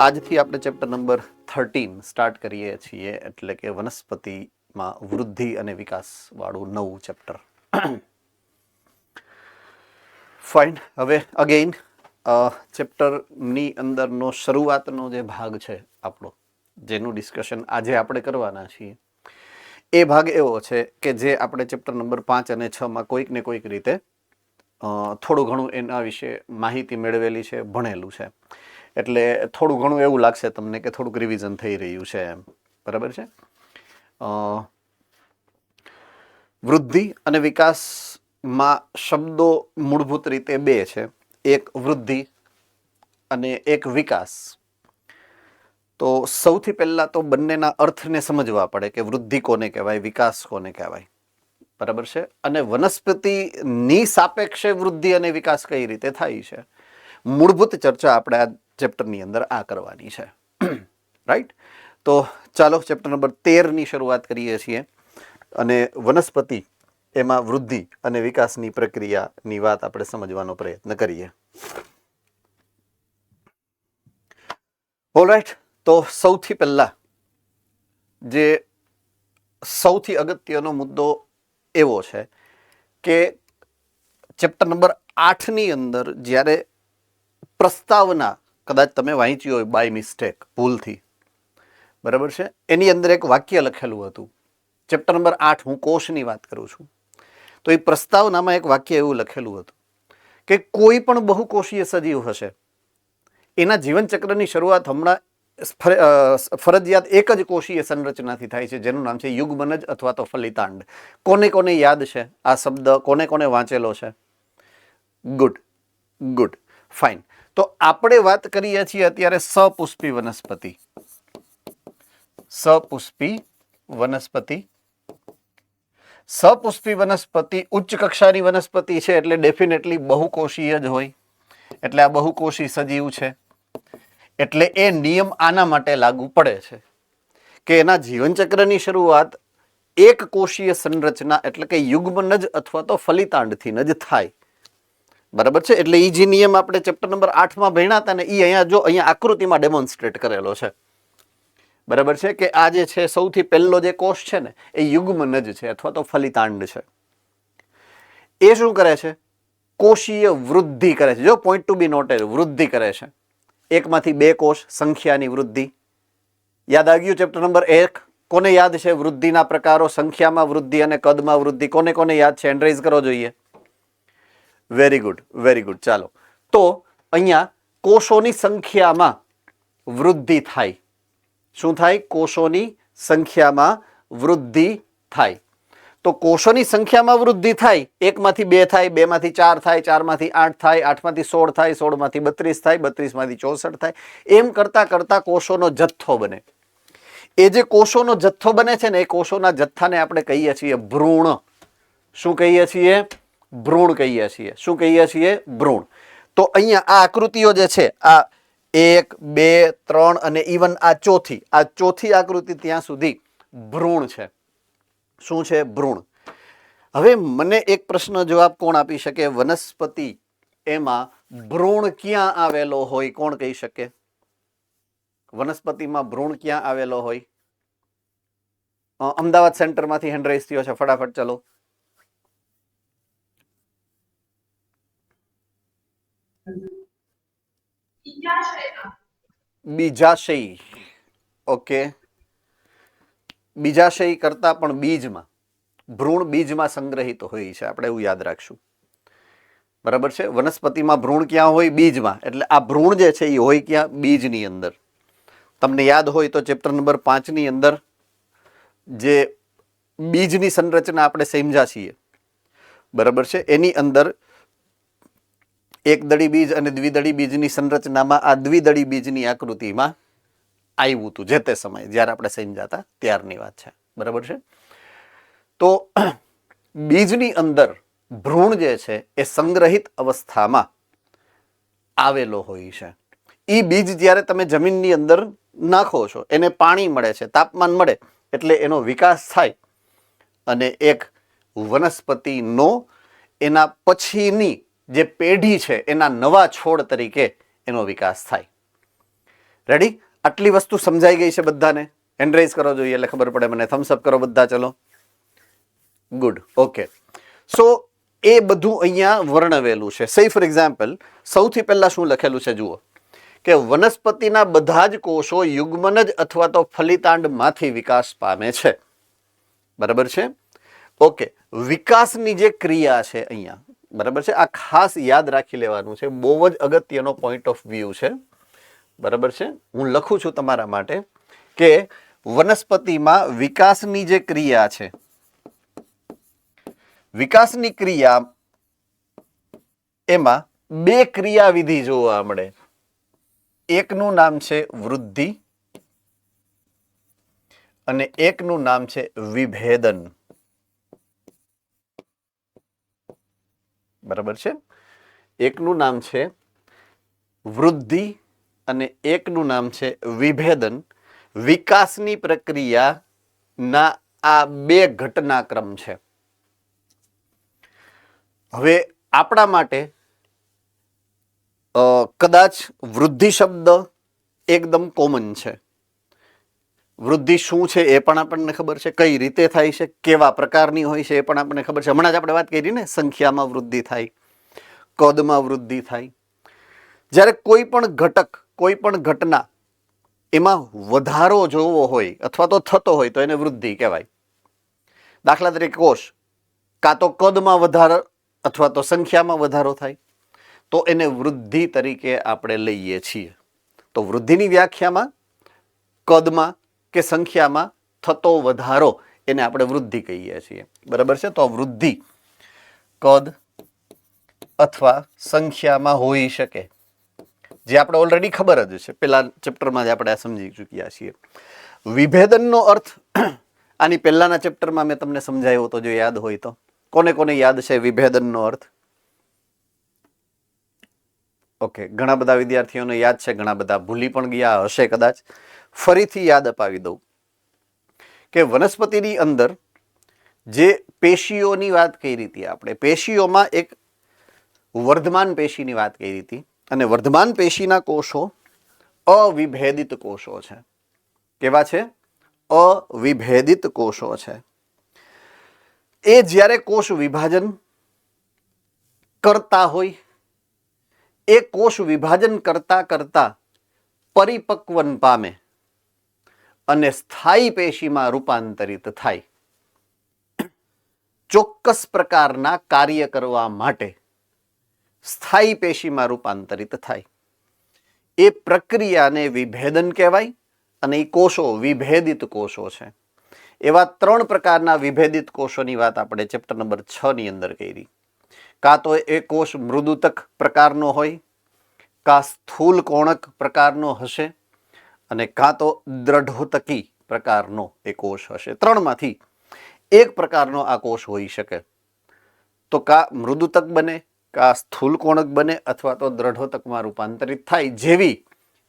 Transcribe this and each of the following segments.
આજથી આપણે chapter number 13 start કરીએ છીએ, એટલે કે વનસ્પતિમાં વૃદ્ધિ અને વિકાસ વાળું નવું ચેપ્ટર. ફાઇન. હવે અગેઇન ચેપ્ટરની અંદરનો શરૂઆતનો જે ભાગ છે આપણો, જેનું ડિસ્કશન આજે આપણે કરવાના છીએ, એ ભાગ એવો છે કે જે આપણે ચેપ્ટર નંબર 5 અને 6માં કોઈક ને કોઈક રીતે થોડું ઘણું એના વિશે માહિતી મેળવેલી છે, ભણેલું છે. એટલે થોડું ઘણું એવું લાગશે તમને કે થોડુંક રિવિઝન થઈ રહ્યું છે એમ. બરાબર છે. વૃદ્ધિ અને વિકાસમાં શબ્દો મૂળભૂત રીતે બે છે, એક વૃદ્ધિ અને એક વિકાસ. તો સૌથી પહેલા તો બંનેના અર્થને સમજવા પડે કે વૃદ્ધિ કોને કહેવાય, વિકાસ કોને કહેવાય. બરાબર છે. અને વનસ્પતિની સાપેક્ષે વૃદ્ધિ અને વિકાસ કઈ રીતે થાય છે, મૂળભૂત ચર્ચા આપણે આ ચેપ્ટરની અંદર આ કરવાની છે. રાઈટ. તો ચાલો ચેપ્ટર નંબર 13ની શરૂઆત કરીએ છીએ અને વનસ્પતિ એમાં વૃદ્ધિ અને વિકાસની પ્રક્રિયાની વાત આપણે સમજવાનો પ્રયત્ન કરીએ. ઓલરાઈટ. તો સૌથી પહેલા જે સૌથી અગત્યનો મુદ્દો એવો છે કે ચેપ્ટર નંબર 8ની અંદર જ્યારે પ્રસ્તાવના કદાચ તમે વાંચ્યું હોય બાય મિસ્ટેક, ભૂલથી, બરાબર છે, એની અંદર એક વાક્ય લખેલું હતું. ચેપ્ટર નંબર 8, હું કોષની વાત કરું છું. તો એ પ્રસ્તાવનામાં એક વાક્ય એવું લખેલું હતું કે કોઈ પણ બહુકોષીય સજીવ હશે, એના જીવનચક્રની શરૂઆત હમણાં ફરજિયાત એક જ કોષીય સંરચનાથી થાય છે, જેનું નામ છે યુગ્મનજ અથવા તો ફલિતાંડ. કોને કોને યાદ છે આ શબ્દ? કોને કોને વાંચેલો છે? Good good, fine. તો આપણે વાત કરીએ છીએ અત્યારે સપુષ્પી વનસ્પતિ. સપુષ્પી વનસ્પતિ. સપુષ્પી વનસ્પતિ ઉચ્ચ કક્ષાની વનસ્પતિ છે, એટલે ડેફિનેટલી બહુકોષીય જ હોય. એટલે આ બહુકોષી સજીવ છે, એટલે એ નિયમ આના માટે લાગુ પડે છે કે એના જીવનચક્રની શરૂઆત એક કોષીય સંરચના એટલે કે યુગ્મનજ અથવા તો ફલિતાંડથી જ થાય. બરાબર છે. એટલે એ જે નિયમ આપણે ચેપ્ટર નંબર 8માં ભણ્યા હતા ને, એ અહીંયા આકૃતિમાં ડેમોન્સ્ટ્રેટ કરેલો છે. બરાબર છે કે આ જે છે સૌથી પહેલો જે કોષ છે ને, એ યુગ્મનજ છે અથવા તો ફલિતાંડ છે. એ શું કરે છે? કોષીય વૃદ્ધિ કરે છે. જો પોઈન્ટ ટુ બી નોટેડ, વૃદ્ધિ કરે છે. એકમાંથી બે કોષ, સંખ્યાની વૃદ્ધિ. યાદ આવી ગયું ચેપ્ટર નંબર 1? કોને યાદ છે વૃદ્ધિના પ્રકારો? સંખ્યામાં વૃદ્ધિ અને કદમાં વૃદ્ધિ. કોને કોને યાદ છે? હેન્ડ રેઇઝ કરો જોઈએ. Very good, very good. ચાલો, તો અહીંયા કોષોની સંખ્યામાં વૃદ્ધિ થાય. શું થાય? કોષોની સંખ્યામાં વૃદ્ધિ થાય. તો કોષોની સંખ્યામાં વૃદ્ધિ થાય, એકમાંથી બે થાય, બેમાંથી ચાર થાય, ચારમાંથી 8 થાય, 8માંથી 16 થાય, 16માંથી 32 થાય, 32માંથી 64 થાય. એમ કરતા કરતા કોષોનો જથ્થો બને. એ જે કોષોનો જથ્થો બને છે ને, એ કોષોના જથ્થાને આપણે કહીએ છીએ ભ્રૂણ. શું કહીએ છીએ? ભ્રૂણ કહીએ છીએ. શું કહીએ છીએ? ભ્રૂણ. તો અહીંયા આ આકૃતિઓ જે છે, આ 1, 2, 3 અને ઇવન આ ચોથી આકૃતિ ત્યાં સુધી ભ્રૂણ છે. શું છે? ભ્રૂણ. હવે મને એક પ્રશ્ન જવાબ કોણ આપી શકે? વનસ્પતિ એમાં ભ્રૂણ ક્યાં આવેલો હોય? કોણ કહી શકે? વનસ્પતિમાં ભ્રૂણ ક્યાં આવેલો હોય? અમદાવાદ સેન્ટરમાંથી હેન્ડ રેઇઝ થયો છે, ફટાફટ ચલો. બીજાશય. ઓકે. બીજાશય કરતા પણ બીજમાં, ભ્રૂણ બીજમાં સંગ્રહિત હોય છે. આપણે એવું યાદ રાખશું. બરાબર છે. વનસ્પતિમાં ભ્રૂણ ક્યાં હોય? બીજમાં. એટલે આ ભ્રૂણ જે છે એ હોય ક્યાં? બીજની અંદર. તમને યાદ હોય તો ચેપ્ટર નંબર 5ની અંદર જે બીજની સંરચના આપણે સમજ્યા છીએ, બરાબર છે, એની અંદર એકદળી બીજ અને દ્વિદળી બીજની સંરચનામાં આ દ્વિદળી બીજની આકૃતિમાં આવ્યું હતું જે તે સમયે જ્યારે આપણે સમજ્યા હતા ત્યારની વાત છે. બરાબર છે. તો બીજની અંદર ભ્રૂણ જે છે એ સંગ્રહિત અવસ્થામાં આવેલો હોય છે. એ બીજ જ્યારે તમે જમીનની અંદર નાખો છો, એને પાણી મળે છે, તાપમાન મળે, એટલે એનો વિકાસ થાય અને એક વનસ્પતિનો એના પછીની જે પેઢી છે એના નવા છોડ તરીકે એનો વિકાસ થાય. રેડી? આટલી વસ્તુ સમજાઈ ગઈ છે બધાને? હેન્ડ રેઝ કરો જોઈએ એટલે ખબર પડે મને. થમ્સ અપ કરો બધા. ચલો, ગુડ, ઓકે. સો એ બધું અહીંયા વર્ણવેલું છે. સે ફોર એક્ઝામ્પલ, સૌથી પહેલા શું લખેલું છે જુઓ, કે વનસ્પતિના બધા જ કોષો યુગ્મનજ અથવા તો ફલિતાંડમાંથી વિકાસ પામે છે. બરાબર છે? ઓકે. વિકાસની જે ક્રિયા છે અહીંયા, બરાબર છે, આ ખાસ યાદ રાખી લેવાનું છે. બહુ જ અગત્યનો પોઈન્ટ ઓફ વ્યૂ છે. બરાબર છે? હું લખું છું તમારા માટે કે વનસ્પતિમાં વિકાસની જે ક્રિયા છે, વિકાસની ક્રિયા એમાં બે ક્રિયાવિધિ જોવા મળે. એકનું નામ છે વૃદ્ધિ અને એકનું નામ છે વિભેદન. બરાબર છે? એકનું નામ છે વૃદ્ધિ અને એકનું નામ છે વિભેદન. વિકાસની પ્રક્રિયાના આ બે ઘટનાક્રમ છે. હવે આપણા માટે કદાચ વૃદ્ધિ શબ્દ એકદમ કોમન છે. વૃદ્ધિ શું છે એ પણ આપણને ખબર છે, કઈ રીતે થાય છે, કેવા પ્રકારની હોય છે એ પણ આપણને ખબર છે. હમણાં જ આપણે વાત કરી ને, સંખ્યામાં વૃદ્ધિ થાય, કદમાં વૃદ્ધિ થાય. જ્યારે કોઈ પણ ઘટક, કોઈ પણ ઘટના એમાં વધારો જોવો હોય અથવા તો થતો હોય તો એને વૃદ્ધિ કહેવાય. દાખલા તરીકે કોષ, કાં તો કદમાં વધારો અથવા તો સંખ્યામાં વધારો થાય તો એને વૃદ્ધિ તરીકે આપણે લઈએ છીએ. તો વૃદ્ધિની વ્યાખ્યામાં કદમાં કે સંખ્યામાં થતો વધારો એને આપણે વૃદ્ધિ કહીએ છીએ. બરાબર છે? તો વૃદ્ધિ કદ અથવા સંખ્યામાં હોઈ શકે, જે આપણે ઓલરેડી ખબર જ છે, પેલા ચેપ્ટરમાં જ આપણે સમજી ચૂક્યા છીએ. વિભેદનનો અર્થ આની પહેલાના ચેપ્ટરમાં મેં તમને સમજાવ્યો હતો, જો યાદ હોય તો. કોને કોને યાદ છે વિભેદનનો અર્થ? ઓકે, ઘણા બધા વિદ્યાર્થીઓને યાદ છે, ઘણા બધા ભૂલી પણ ગયા હશે કદાચ. ફરીથી યાદ અપાવી દઉં કે વનસ્પતિની અંદર જે પેશીઓની વાત કરી હતી આપણે, પેશીઓમાં એક વર્ધમાન પેશીની વાત કરી હતી, અને વર્ધમાન પેશીના કોષો અવિભેદિત કોષો છે. કેવા છે? અવિભેદિત કોષો છે. એ જ્યારે કોષ વિભાજન કરતા હોય, એ કોષ વિભાજન કરતા કરતા પરિપક્વન પામે અને સ્થાયી પેશીમાં રૂપાંતરિત થાય. ચોક્કસ પ્રકારના કાર્ય કરવા માટે સ્થાયી પેશીમાં રૂપાંતરિત થાય. એ પ્રક્રિયાને વિભેદન કહેવાય અને એ કોષો વિભેદિત કોષો છે. એવા 3 પ્રકારના વિભેદિત કોષોની વાત આપણે ચેપ્ટર નંબર 6 ની અંદર કરી. કાં તો એ કોષ મૃદુતક પ્રકારનો હોય, કાં સ્થૂલ કોણક પ્રકારનો હશે, અને કાં તો દ્રઢોતકી પ્રકારનો એ કોષ હશે. 3માંથી એક પ્રકારનો આ કોષ હોઈ શકે. તો કાં મૃદુતક બને, કાં સ્થૂલ કોણક બને, અથવા તો દ્રઢોતકમાં રૂપાંતરિત થાય. જેવી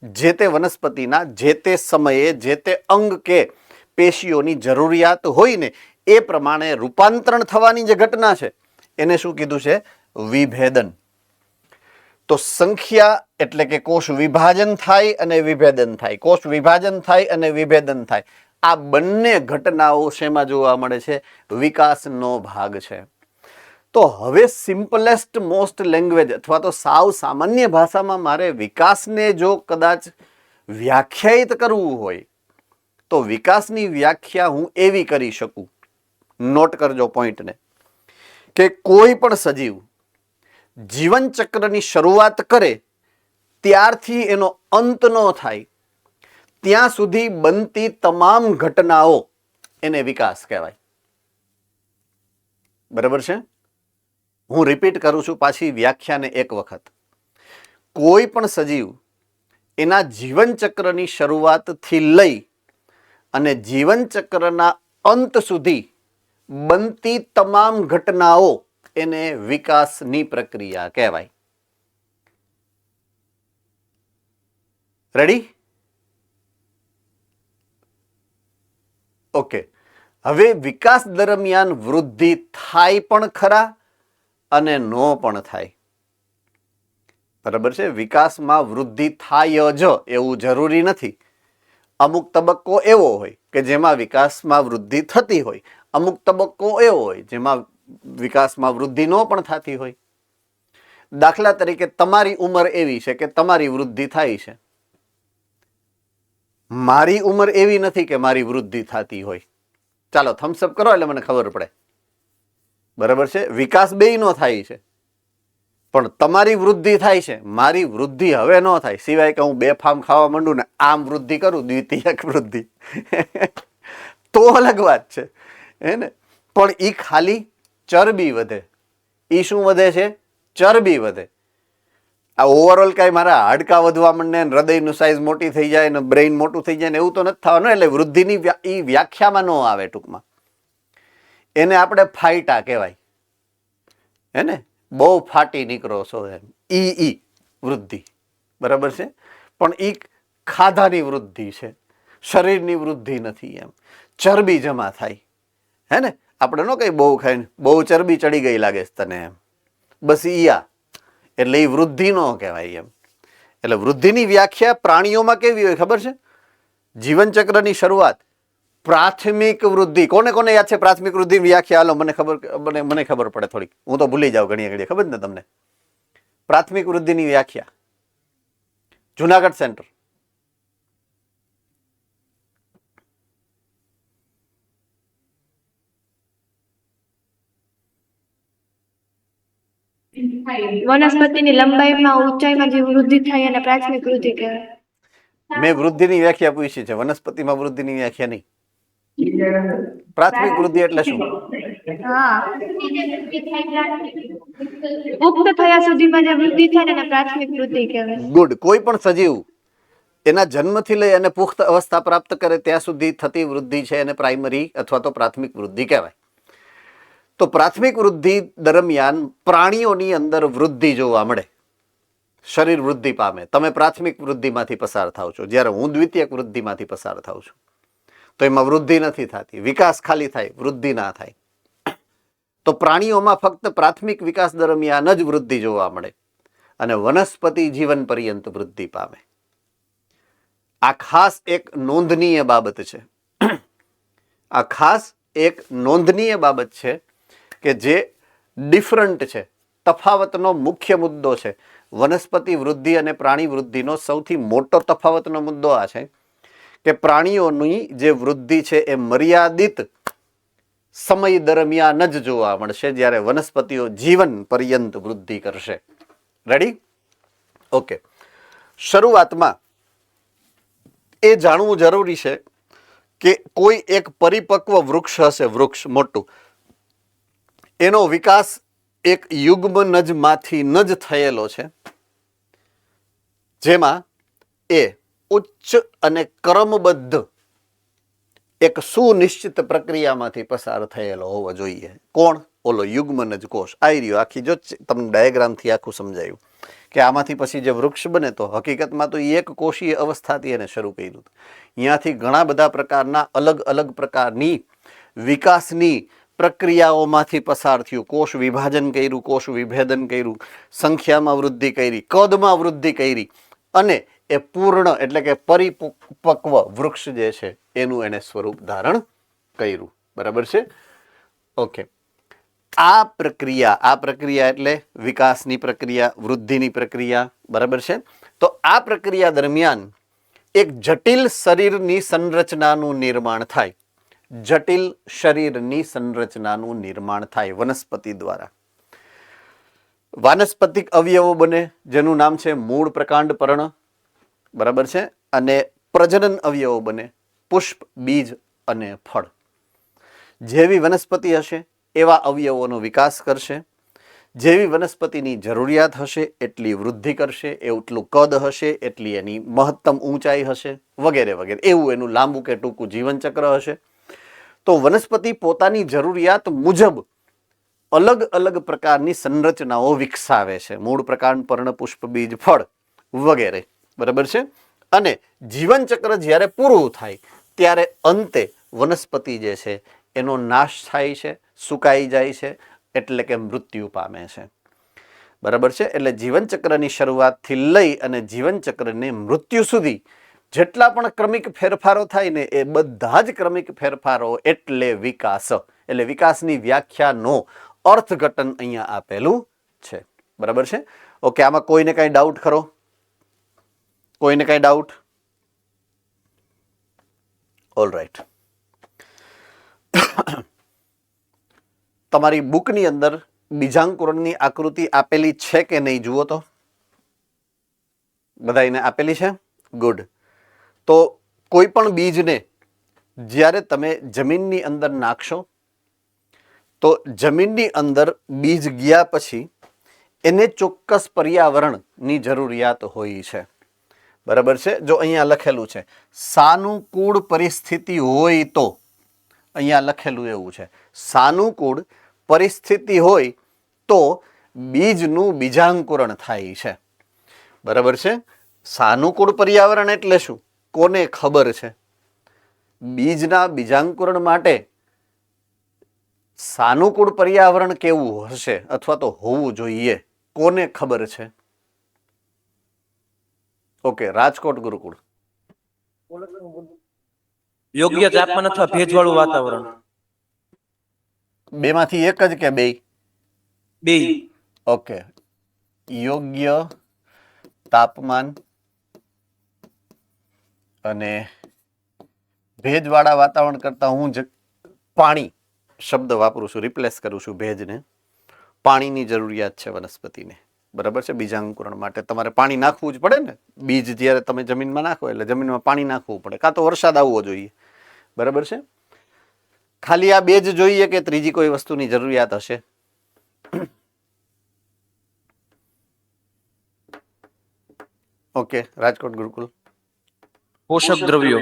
જે તે વનસ્પતિના જે તે સમયે જે તે અંગ કે પેશીઓની જરૂરિયાત હોય ને એ પ્રમાણે રૂપાંતરણ થવાની જે ઘટના છે એને શું કીધું છે? વિભેદન. તો સંખ્યા એટલે કે કોષ વિભાજન થાય અને વિભેદન થાય, કોષ વિભાજન થાય અને વિભેદન થાય. આ બંને ઘટનાઓ શેમાં જોવા મળે છે? વિકાસનો ભાગ છે. તો હવે સિમ્પલેસ્ટ મોસ્ટ લેંગ્વેજ અથવા તો સાવ સામાન્ય ભાષામાં મારે વિકાસને જો કદાચ વ્યાખ્યાયિત કરવું હોય તો વિકાસની વ્યાખ્યા હું એવી કરી શકું, નોટ કરજો પોઈન્ટને, કે કોઈ પણ સજીવ જીવન ચક્રની શરૂઆત કરે ત્યારથી એનો અંત ન થાય ત્યાં સુધી બનતી તમામ ઘટનાઓ એને વિકાસ કહેવાય. બરાબર છે? હું રિપીટ કરું છું પાછી વ્યાખ્યાને એક વખત. કોઈ પણ સજીવ એના જીવન ચક્રની શરૂઆતથી લઈ અને જીવન ચક્રના અંત સુધી બનતી તમામ ઘટનાઓ એને વિકાસની પ્રક્રિયા કહેવાય. રેડી? ઓકે. હવે વિકાસ દરમિયાન વૃદ્ધિ થાય પણ ખરા અને નો પણ થાય. બરાબર છે. વિકાસમાં વૃદ્ધિ થાય જ એવું જરૂરી નથી. અમુક તબક્કો એવો હોય કે જેમાં વિકાસમાં વૃદ્ધિ થતી હોય, અમુક તબક્કો એવો હોય જેમાં વિકાસમાં વૃદ્ધિ ન પણ થતી હોય. દાખલા તરીકે તમારી ઉંમર એવી છે કે તમારી વૃદ્ધિ થાય છે, મારી ઉંમર એવી નથી કે મારી વૃદ્ધિ થતી હોય. ચાલો થમ્સઅપ કરો એટલે મને ખબર પડે. બરાબર છે. વિકાસ બેયનો થાય છે, પણ તમારી વૃદ્ધિ થાય છે, મારી વૃદ્ધિ હવે ન થાય, સિવાય કે હું બેફામ ખાવા માંડું ને આમ વૃદ્ધિ કરું, દ્વિતીયક વૃદ્ધિ તો અલગ વાત છે, હે ને. પણ એ ખાલી ચરબી વધે. એ શું વધે છે? ચરબી વધે. આ ઓવરઓલ કાંઈ મારા હાડકા વધવા માંડે ને હૃદયનું સાઇઝ મોટી થઈ જાય ને બ્રેઇન મોટું થઈ જાય ને એવું તો નથી થવાનું. એટલે વૃદ્ધિની એ વ્યાખ્યામાં ન આવે. ટૂંકમાં એને આપણે ફાયટા કહેવાય, હે ને. બહુ ફાટી નીકળો છો એમ, ઈ વૃદ્ધિ. બરાબર છે. પણ એ ખાધાની વૃદ્ધિ છે, શરીરની વૃદ્ધિ નથી. એમ ચરબી જમા થાય, હે ને. આપણે ન કઈ બહુ ખાઈને બહુ ચરબી ચડી ગઈ લાગે છે તને, એમ બસ ઈયા, એટલે એ વૃદ્ધિ ન કહેવાય એમ. એટલે વૃદ્ધિની વ્યાખ્યા પ્રાણીઓમાં કેવી હોય ખબર છે? જીવનચક્રની શરૂઆત પ્રાથમિક વૃદ્ધિ. કોને કોને યાદ છે પ્રાથમિક વૃદ્ધિની વ્યાખ્યા? હાલો મને ખબર પડે થોડીક, હું તો ભૂલી જાઉં ઘણી ઘડી. ખબર ને તમને પ્રાથમિક વૃદ્ધિની વ્યાખ્યા? જુનાગઢ સેન્ટર. વનસ્પતિની લંબાઈમાં ઊંચાઈમાં જે વૃદ્ધિ થાય એને પ્રાથમિક વૃદ્ધિ કહેવાય. મેં વૃદ્ધિની વ્યાખ્યા પૂછી છે, વનસ્પતિમાં વૃદ્ધિની વ્યાખ્યા નહીં. પ્રાથમિક વૃદ્ધિ એટલે શું? પુખ્ત થયા સુધીમાં જે વૃદ્ધિ થાય એને પ્રાથમિક વૃદ્ધિ કહેવાય. ગુડ. કોઈ પણ સજીવ એના જન્મથી લઈ અને પુખ્ત અવસ્થા પ્રાપ્ત કરે ત્યાં સુધી થતી વૃદ્ધિ છે એને પ્રાઇમરી અથવા તો પ્રાથમિક વૃદ્ધિ કહેવાય. તો પ્રાથમિક વૃદ્ધિ દરમિયાન પ્રાણીઓની અંદર વૃદ્ધિ જોવા મળે, શરીર વૃદ્ધિ પામે. તમે પ્રાથમિક વૃદ્ધિમાંથી પસાર થાવ છો, જ્યારે હું દ્વિતીયક વૃદ્ધિમાંથી પસાર થાઉં છું. તો એમાં વૃદ્ધિ નથી થતી, વિકાસ ખાલી થાય, વૃદ્ધિ ના થાય. તો પ્રાણીઓમાં ફક્ત પ્રાથમિક વિકાસ દરમિયાન જ વૃદ્ધિ જોવા મળે અને વનસ્પતિ જીવન પર્યંત વૃદ્ધિ પામે. આ ખાસ એક નોંધનીય બાબત છે. આ ખાસ એક નોંધનીય બાબત છે કે જે ડિફરન્ટ છે, તફાવતનો મુખ્ય મુદ્દો છે. વનસ્પતિ વૃદ્ધિ અને પ્રાણી વૃદ્ધિનો સૌથી મોટો તફાવતનો મુદ્દો આ છે કે પ્રાણીઓની જે વૃદ્ધિ છે એ મર્યાદિત સમય દરમિયાન જ જોવા મળશે, જ્યારે વનસ્પતિઓ જીવન પર્યંત વૃદ્ધિ કરશે. રેડી? ઓકે. શરૂઆતમાં એ જાણવું જરૂરી છે કે કોઈ એક પરિપક્વ વૃક્ષ હશે, વૃક્ષ મોટું, એનો વિકાસ એક યુગ્મ નજમાંથી જ થયેલો છે, જેમાં એ ઉચ્ચ અને ક્રમબદ્ધ એક સુનિશ્ચિત પ્રક્રિયામાંથી પસાર થયેલો હોવો જોઈએ. કોણ? ઓલો યુગ્મનજ કોષ. આવી રહ્યો. આખી જો તમને ડાયાગ્રામથી આખું સમજાયું કે આમાંથી પછી જે વૃક્ષ બને તો હકીકતમાં તો એક કોષીય અવસ્થાથી એને શરૂ કર્યું. અહીંયાથી ઘણા બધા પ્રકારના અલગ અલગ પ્રકારની વિકાસની પ્રક્રિયાઓમાંથી પસાર થયું. કોષ વિભાજન કર્યું, કોષ વિભેદન કર્યું, સંખ્યામાં વૃદ્ધિ કરી, કદમાં વૃદ્ધિ કરી અને એ પૂર્ણ એટલે કે પરિપક્વ વૃક્ષ જે છે એનું એને સ્વરૂપ ધારણ કર્યું. બરાબર છે? ઓકે. આ પ્રક્રિયા એટલે વિકાસની પ્રક્રિયા, વૃદ્ધિની પ્રક્રિયા. બરાબર છે? તો આ પ્રક્રિયા દરમિયાન એક જટિલ શરીરની સંરચનાનું નિર્માણ થાય. જટિલ શરીરની સંરચનાનું નિર્માણ થાય વનસ્પતિ દ્વારા. વાનસ્પતિક અવયવો બને જેનું નામ છે મૂળ, પ્રકાંડ, પર્ણ. બરાબર છે? અને પ્રજનન અવયવો બને પુષ્પ, બીજ અને ફળ. જેવી વનસ્પતિ હશે એવા અવયવોનો વિકાસ કરશે. જેવી વનસ્પતિની જરૂરિયાત હશે એટલી વૃદ્ધિ કરશે, એટલું કદ હશે એટલી એની મહત્તમ ઊંચાઈ હશે, વગેરે વગેરે. એવું એનું લાંબુ કે ટૂંકું જીવનચક્ર હશે. તો વનસ્પતિ પોતાની જરૂરિયાત મુજબ અલગ અલગ પ્રકારની સંરચનાઓ વિકસાવે છે. મૂળ, પ્રકાંડ, પર્ણ, પુષ્પ, બીજ, ફળ વગેરે. બરાબર છે? અને જીવનચક્ર જ્યારે પૂરું થાય ત્યારે અંતે વનસ્પતિ જે છે એનો નાશ થાય છે, સુકાઈ જાય છે, એટલે કે મૃત્યુ પામે છે. બરાબર છે. એટલે જીવનચક્રની શરૂઆતથી લઈ અને જીવનચક્રની મૃત્યુ સુધી જેટલા પણ ક્રમિક ફેરફારો થાય ને એ બધા જ ક્રમિક ફેરફારો એટલે વિકાસ. એટલે વિકાસની વ્યાખ્યાનો અર્થઘટન અહીંયા આપેલું છે. બરાબર છે. ઓકે, આમાં કોઈને કઈ ડાઉટ ખરો? કોઈને કઈ ડાઉટ? All right. તમારી બુકની અંદર બીજાંકુરણની આકૃતિ આપેલી છે કે નહીં જુઓ તો. બધાને આપેલી છે? ગુડ. તો કોઈ પણ બીજને જ્યારે તમે જમીનની અંદર નાખશો તો જમીનની અંદર બીજ ગયા પછી એને ચોક્કસ પર્યાવરણની જરૂરિયાત હોય છે. બરાબર છે. જો અહીંયા લખેલું છે સાનુકૂળ પરિસ્થિતિ હોય તો, અહીંયા લખેલું એવું છે સાનુકૂળ પરિસ્થિતિ હોય તો બીજનું બીજાંકુરણ થાય છે. બરાબર છે. સાનુકૂળ પર્યાવરણ એટલે શું? કોને ખબર છે? બીજના બીજાંકુરણ માટે સાનુકૂળ પર્યાવરણ કેવું હશે અથવા તો હોવું જોઈએ? કોને ખબર છે? ઓકે, રાજકોટ ગુરુકુળ. યોગ્ય તાપમાન અથવા ભેજવાળું વાતાવરણ. બેમાંથી એક જ કે બે? બે. ઓકે, યોગ્ય તાપમાન અને ભેજવાળા વાતાવરણ કરતા હું પાણી શબ્દ વાપરું છું, રિપ્લેસ કરું છું ભેજને. પાણીની જરૂરિયાત છે વનસ્પતિને. બરાબર છે. બીજાંકુરણ માટે તમારે પાણી નાખવું જ પડે ને. બીજ જ્યારે તમે જમીનમાં નાખો એટલે જમીનમાં પાણી નાખવું પડે, કાં તો વરસાદ આવવો જોઈએ. બરાબર છે. ખાલી આ બે જ જોઈએ કે ત્રીજી કોઈ વસ્તુની જરૂરિયાત હશે? ઓકે, રાજકોટ ગુરુકુલ. પોષક દ્રવ્યો.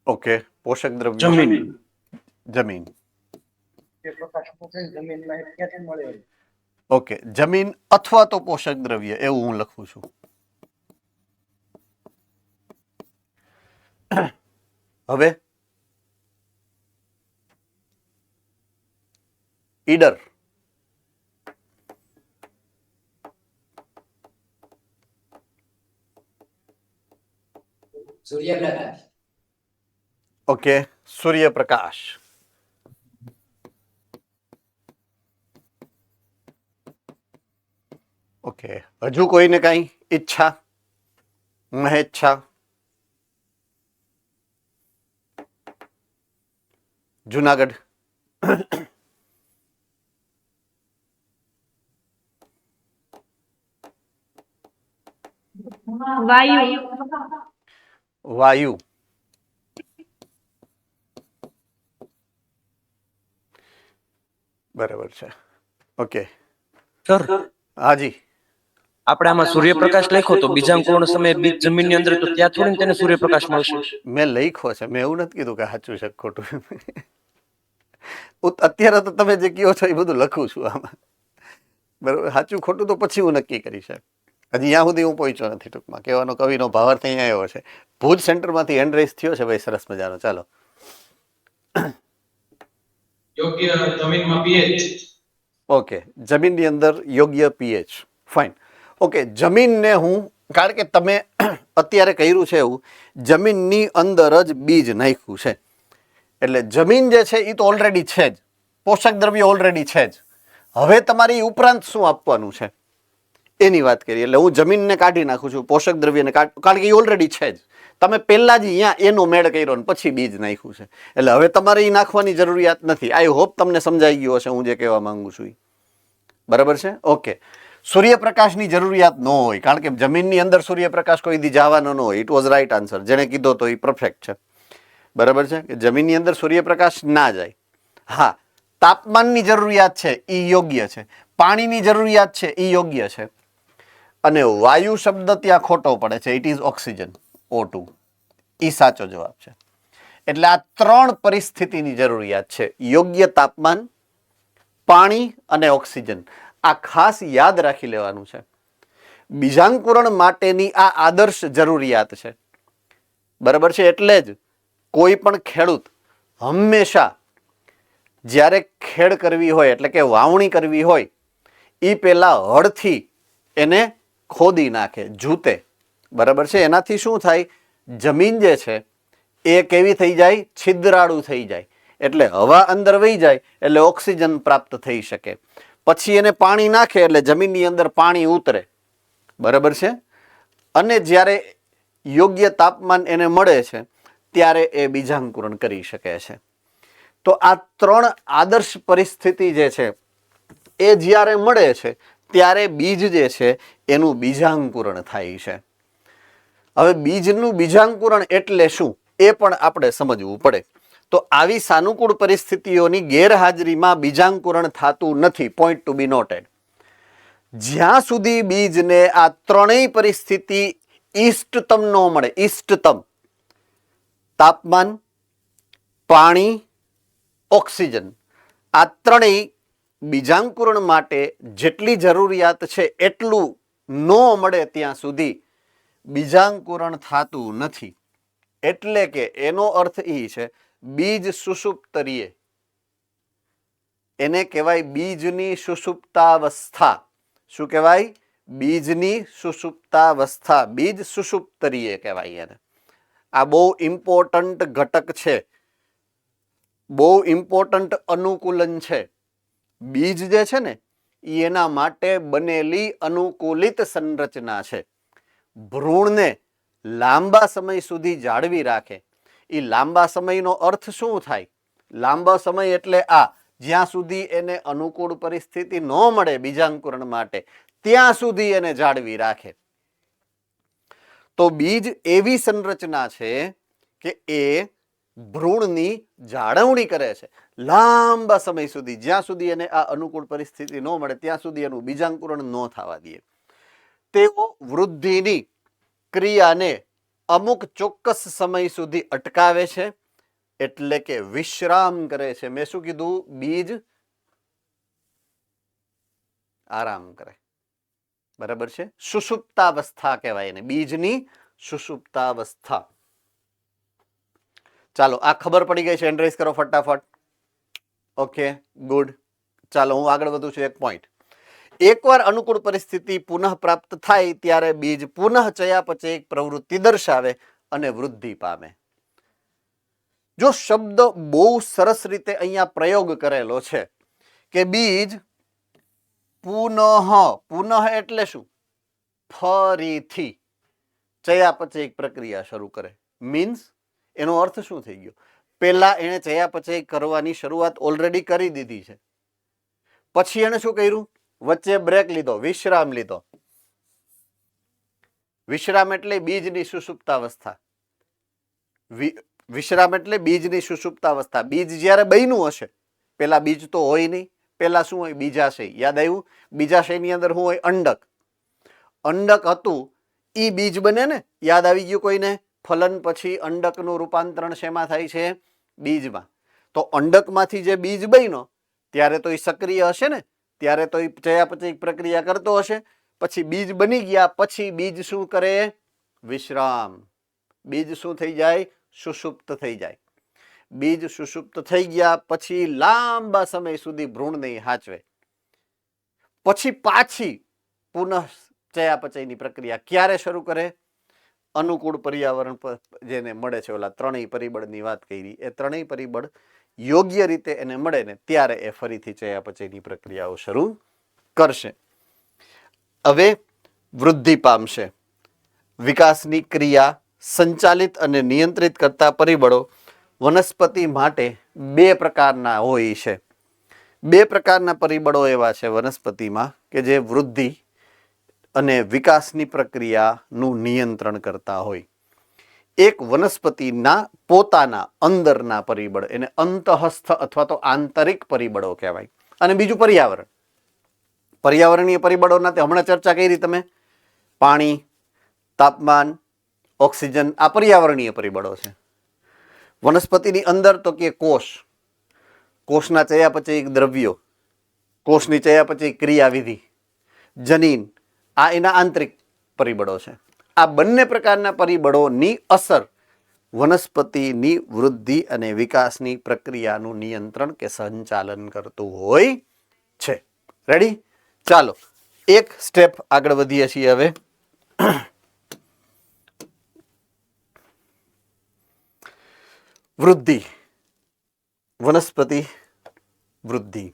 ઓકે, પોષક દ્રવ્યો. જમીન. જમીન. ઓકે, જમીન અથવા તો પોષક દ્રવ્ય એવું હું લખું છું. હવે ઈડર. સૂર્યપ્રકાશ. ઓકે, સૂર્યપ્રકાશ. ઓકે, હજુ કોઈને કઈ ઈચ્છા? મહેચ્છા? જુનાગઢ. વાયુ. વાયુ. બરાબર છે. ઓકે સર, હાજી. આપણે આમાં સૂર્યપ્રકાશ લખ્યો તો બીજાંકુરણ સમયે બીજ જમીનની અંદર તો ત્યાં થોડીને તેને સૂર્યપ્રકાશ મળશે. મેં લખ્યો છે, મેં એવું નથી કીધું કે સાચું છે ખોટું. અત્યારે તો તમે જે કહો છો એ બધું લખું છું આમાં. બરાબર, સાચું ખોટું તો પછી હું નક્કી કરીશ. હજી ત્યાં સુધી હું પહોંચ્યો નથી. ટૂંકમાં કહેવાનો કવિનો ભાવાર્થ અહીંયા આવ્યો છે. ભુજ સેન્ટરમાંથી હેન્ડ રેસ થયો છે ભાઈ, સરસ મજાનો. ચાલો. યોગ્ય જમીનમાં પીએચ. ઓકે, જમીનની અંદર યોગ્ય પીએચ. ફાઇન. ઓકે, જમીનને હું, કારણ કે તમે અત્યારે કર્યું છે એવું, જમીનની અંદર જ બીજ નાખ્યું છે એટલે જમીન જે છે એ તો ઓલરેડી છે જ, પોષક દ્રવ્ય ઓલરેડી છે જ. હવે તમારી ઉપરાંત શું આપવાનું છે એની વાત કરીએ. એટલે હું જમીનને કાઢી નાખું છું, પોષક દ્રવ્યને કારણ કે એ ઓલરેડી છે જ. તમે પહેલા જ અહીંયા એનો મેળ કર્યો ને પછી બીજ નાખ્યું છે એટલે હવે તમારે એ નાખવાની જરૂરિયાત નથી. આઈ હોપ તમને સમજાઈ ગયો હશે હું જે કહેવા માંગુ છું. બરાબર છે. ઓકે, સૂર્યપ્રકાશની જરૂરિયાત ન હોય કારણ કે જમીનની અંદર સૂર્યપ્રકાશ કોઈ દી જવાનો ન હોય. It was right answer. જેને કીધો તો એ પરફેક્ટ છે. બરાબર છે કે જમીનની અંદર સૂર્યપ્રકાશ ના જાય. હા, તાપમાનની જરૂરિયાત છે એ યોગ્ય છે, પાણીની જરૂરિયાત છે એ યોગ્ય છે, અને વાયુ શબ્દ ત્યાં ખોટો પડે છે. It is oxygen, O2. એ સાચો જવાબ છે. એટલે આ ત્રણ પરિસ્થિતિની જરૂરિયાત છે: યોગ્ય તાપમાન, પાણી અને ઓક્સિજન. આ ખાસ યાદ રાખી લેવાનું છે. બીજાંકુરણ માટેની આ આદર્શ જરૂરિયાત છે. બરાબર છે. એટલે જ કોઈ પણ ખેડૂત હંમેશા જ્યારે ખેડ કરવી હોય એટલે કે વાવણી કરવી હોય એ પેલા હળથી એને ખોદી નાખે, જૂતે, બરાબર છે. એનાથી શું થાય, જમીન જે છે એ કેવી થઈ જાય, છિદ્રાળુ થઈ જાય, એટલે હવા અંદર વહી જાય એટલે ઓક્સિજન પ્રાપ્ત થઈ શકે. પછી એને પાણી નાખે એટલે જમીનની અંદર પાણી ઉતરે, બરાબર છે. અને જ્યારે યોગ્ય તાપમાન એને મળે છે ત્યારે એ બીજાંકુરણ કરી શકે છે. તો આ 3 આદર્શ પરિસ્થિતિ જે છે એ જ્યારે મળે છે ત્યારે બીજ જે છે એનું બીજાંકુરણ થાય છે. હવે બીજનું બીજાંકુરણ એટલે શું એ પણ આપણે સમજવું પડે. તો આવી સાનુકૂળ પરિસ્થિતિઓની ગેરહાજરીમાં બીજાંકુરણ થતું નથી. પોઈન્ટ ટુ બી નોટેડ. જ્યાં સુધી બીજને આ 3 પરિસ્થિતિ ઇષ્ટતમ ન મળે, ઇષ્ટતમ તાપમાન, પાણી, ઓક્સિજન, આ 3 બીજાંકુરણ માટે જેટલી જરૂરિયાત છે એટલું ન મળે ત્યાં સુધી બીજાંકુરણ થતું નથી. એટલે કે એનો અર્થ એ છે બીજ સુષુપ્તરીય, એને કહેવાય બીજની સુષુપ્તાવસ્થા. શું કહેવાય? બીજની સુષુપ્તાવસ્થા, બીજ સુષુપ્તરીય કહેવાય એને. આ બહુ ઇમ્પોર્ટન્ટ ઘટક છે, બહુ ઇમ્પોર્ટન્ટ અનુકૂલન છે. બીજ જે છે ને એ એના માટે બનેલી અનુકૂલિત સંરચના છે. ભ્રૂણને લાંબા સમય સુધી જાળવી રાખે. એ લાંબા સમયનો અર્થ શું થાય? લાંબા સમય એટલે આ, જ્યાં સુધી એને અનુકૂળ પરિસ્થિતિ ન મળે બીજાંકુરણ માટે ત્યાં સુધી એને જાળવી રાખે. તો બીજ એવી સંરચના છે કે એ ભ્રૂણની જાળવણી કરે છે લાંબા સમય સુધી. જ્યાં સુધી એને આ અનુકૂળ પરિસ્થિતિ ન મળે ત્યાં સુધી એનું બીજાંકુરણ ન થવા દે. તેઓ વૃદ્ધિની ક્રિયાને અમુક ચોક્કસ સમય સુધી અટકાવે છે, એટલે કે વિશ્રામ કરે છે. મેં શું કીધું? બીજ આરામ કરે, બરાબર છે. સુષુપ્તાવસ્થા કહેવાય એને, બીજની સુષુપ્તાવસ્થા. ચાલો, આ ખબર પડી ગઈ છે? એન્ડ્રેસ કરો ફટાફટ. Okay, good. ચાલો હું આગળ વધું છું. એક પોઈન્ટ. એકવાર અનુકૂળ પરિસ્થિતિ પુનઃ પ્રાપ્ત થાય ત્યારે બીજ પુનઃ ચયાપચયિક પ્રવૃત્તિ દર્શાવે અને વૃદ્ધિ પામે. જો શબ્દ બહુ સરસ રીતે અહીંયા પ્રયોગ કરેલો છે કે બીજ પુનઃ, પુનઃ એટલે શું? ફરીથી ચયાપચયિક પ્રક્રિયા શરૂ કરે. મીન્સ એનો અર્થ શું થઈ ગયો? પહેલા એને ચયાપચય કરવાની શરૂઆત ઓલરેડી કરી દીધી છે, પછી એને શું કર્યું? વચ્ચે બ્રેક લીધો, વિશ્રામ લીધો. વિશ્રામ એટલે બીજની સુષુપ્તાવસ્થા. વિશ્રામ એટલે બીજની સુષુપ્તાવસ્થા. બીજ જ્યારે બન્યું હશે, પેલા બીજ તો હોય નહીં. પેલા શું હોય? બીજાશય. યાદ આવ્યું? બીજાશયની અંદર શું હોય? અંડક. અંડક હતું ઈ બીજ બને ને? યાદ આવી ગયું કોઈને? ફલન પછી અંડકનું રૂપાંતરણ શેમાં થાય છે? બીજમાં. તો અંડકમાંથી જે બીજ બન્યો ત્યારે તો એ સક્રિય હશે ને, ત્યારે તો એ ચયાપચયિક પ્રક્રિયા કરતો હશે. પછી બીજ બની ગયા પછી બીજ શું કરે? વિશ્રામ. બીજ શું થઈ જાય? સુષુપ્ત થઈ જાય. બીજ સુષુપ્ત થઈ ગયા પછી લાંબા સમય સુધી ભ્રૂણને હાચવે. પછી પાછી પુનઃ ચયાપચયની પ્રક્રિયા ક્યારે શરૂ કરે? અનુકૂળ પર્યાવરણ જેને મળે છે, ઓલા 3 પરિબળની વાત કરી, એ 3 પરિબળ યોગ્ય રીતે એને મળે ને ત્યારે એ ફરીથી ચયાપચયની પ્રક્રિયાઓ શરૂ કરશે. હવે વૃદ્ધિ પામશે. વિકાસની ક્રિયા સંચાલિત અને નિયંત્રિત કરતા પરિબળો વનસ્પતિ માટે 2 પ્રકારના હોય છે. 2 પ્રકારના પરિબળો એવા છે વનસ્પતિમાં કે જે વૃદ્ધિ અને વિકાસની પ્રક્રિયાનું નિયંત્રણ કરતા હોય. એક વનસ્પતિના પોતાના અંદરના પરિબળ, એને અંતઃસ્થ અથવા તો આંતરિક પરિબળો કહેવાય. અને બીજું પર્યાવરણ. પર્યાવરણીય પરિબળોના હમણાં ચર્ચા કરી તમે. પાણી, તાપમાન, ઓક્સિજન, આ પર્યાવરણીય પરિબળો છે. વનસ્પતિની અંદર તો કે કોષ, કોષના ચયાપચયિક દ્રવ્યો, કોષની ચયાપચયિક ક્રિયાવિધિ, જનીન, આ એના આંતરિક પરિબળો છે. આ બંને પ્રકારના પરિબળોની અસર વનસ્પતિની વૃદ્ધિ અને વિકાસની પ્રક્રિયાનું નિયંત્રણ કે સંચાલન કરતું હોય છે. રેડી? ચાલો એક સ્ટેપ આગળ વધીએ છીએ હવે. વૃદ્ધિ, વનસ્પતિ વૃદ્ધિ.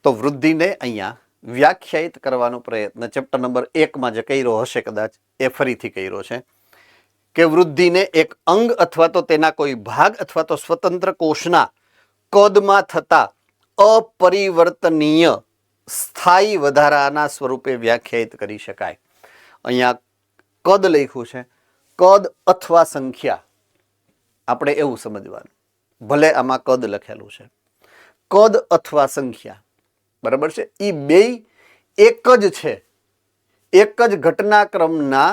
તો વૃદ્ધિને અહીંયા વ્યાખ્યાયિત કરવાનો પ્રયત્ન ચેપ્ટર નંબર 1માં જે કર્યો હશે કદાચ એ ફરીથી કર્યો છે કે વૃદ્ધિને એક અંગ અથવા તો તેના કોઈ ભાગ અથવા તો સ્વતંત્ર કોષના કદમાં થતા અપરિવર્તનીય સ્થાયી વધારાના સ્વરૂપે વ્યાખ્યાયિત કરી શકાય. અહીંયા કદ લખ્યું છે, કદ અથવા સંખ્યા, આપણે એવું સમજવાનું, ભલે આમાં કદ લખેલું છે, કદ અથવા સંખ્યા, બરાબર છે, એ બે એક જ છે, એક જ ઘટનાક્રમના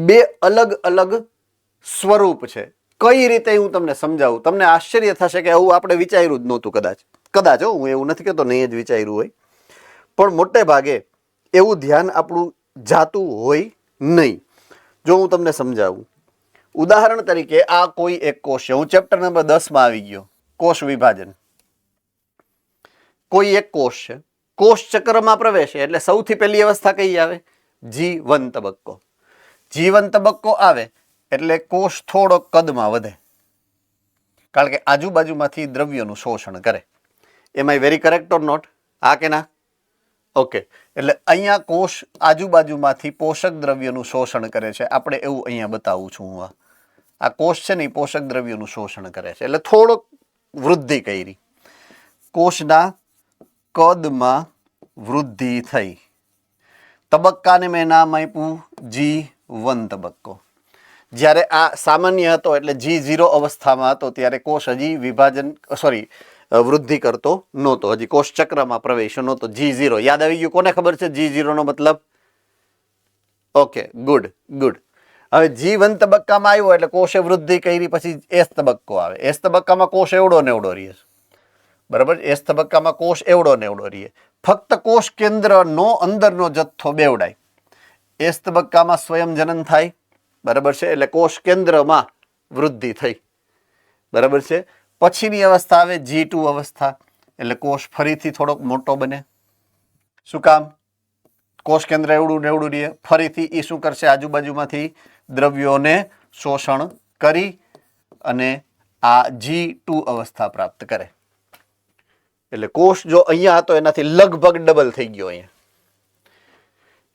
બે અલગ અલગ સ્વરૂપ છે. કઈ રીતે હું તમને સમજાવું, તમને આશ્ચર્ય થશે કે આવું આપણે વિચાર્યું જ નહોતું. કદાચ હું એવું નથી કહેતો નહીં જ વિચાર્યું હોય, પણ મોટે ભાગે એવું ધ્યાન આપણું જાતું હોય નહીં. જો હું તમને સમજાવું, ઉદાહરણ તરીકે આ કોઈ એક કોષ છે, હું ચેપ્ટર નંબર 10માં આવી ગયો, કોષ વિભાજન. કોઈ એક કોષ છે, કોષ ચક્રમાં પ્રવેશે એટલે સૌથી પહેલી અવસ્થા કઈ આવે? G1 તબક્કો. G1 તબક્કો આવે એટલે કોષ થોડો કદમાં વધે, કારણ કે આજુબાજુમાંથી દ્રવ્યોનું શોષણ કરે. Am I very correct or not? હા કે ના? ઓકે. એટલે અહીંયા કોષ આજુબાજુમાંથી પોષક દ્રવ્યોનું શોષણ કરે છે. આપણે એવું અહીંયા બતાવું છું હું. આ કોષ છે ને એ પોષક દ્રવ્યોનું શોષણ કરે છે, એટલે થોડોક વૃદ્ધિ કરી. કોષના કદમાં વૃદ્ધિ થઈ. તબક્કાને મેં નામ આપ્યું G1 તબક્કો. જ્યારે આ સામાન્ય હતો એટલે G0 અવસ્થામાં હતો ત્યારે કોષ હજી વૃદ્ધિ કરતો નહોતો, હજી કોષ ચક્રમાં પ્રવેશ નહોતો. G0 યાદ આવી ગયું? કોને ખબર છે G0 નો મતલબ? Okay, good. હવે G1 તબક્કામાં આવ્યો એટલે કોષે વૃદ્ધિ કરી, પછી S તબક્કો આવે. S તબક્કામાં કોષ એવડો ને એવડો રહે, બરાબર? S તબક્કામાં કોષ એવડો ને એવડો રહે, ફક્ત કોષ કેન્દ્રનો અંદરનો જથ્થો બેવડાય. S તબક્કામાં સ્વયં જનન થાય, બરાબર છે, એટલે કોષ કેન્દ્રમાં વૃદ્ધિ થઈ, બરાબર છે. પછીની અવસ્થા આવે G2 અવસ્થા, એટલે કોષ ફરીથી થોડોક મોટો બને. શું કામ? કોષ કેન્દ્ર એવડું ને એવડું રહે, ફરીથી એ શું કરશે? આજુબાજુમાંથી દ્રવ્યોને શોષણ કરી અને આ G2 અવસ્થા પ્રાપ્ત કરે. એટલે કોષ જો અહીંયા હતો એનાથી લગભગ ડબલ થઈ ગયો અહીંયા.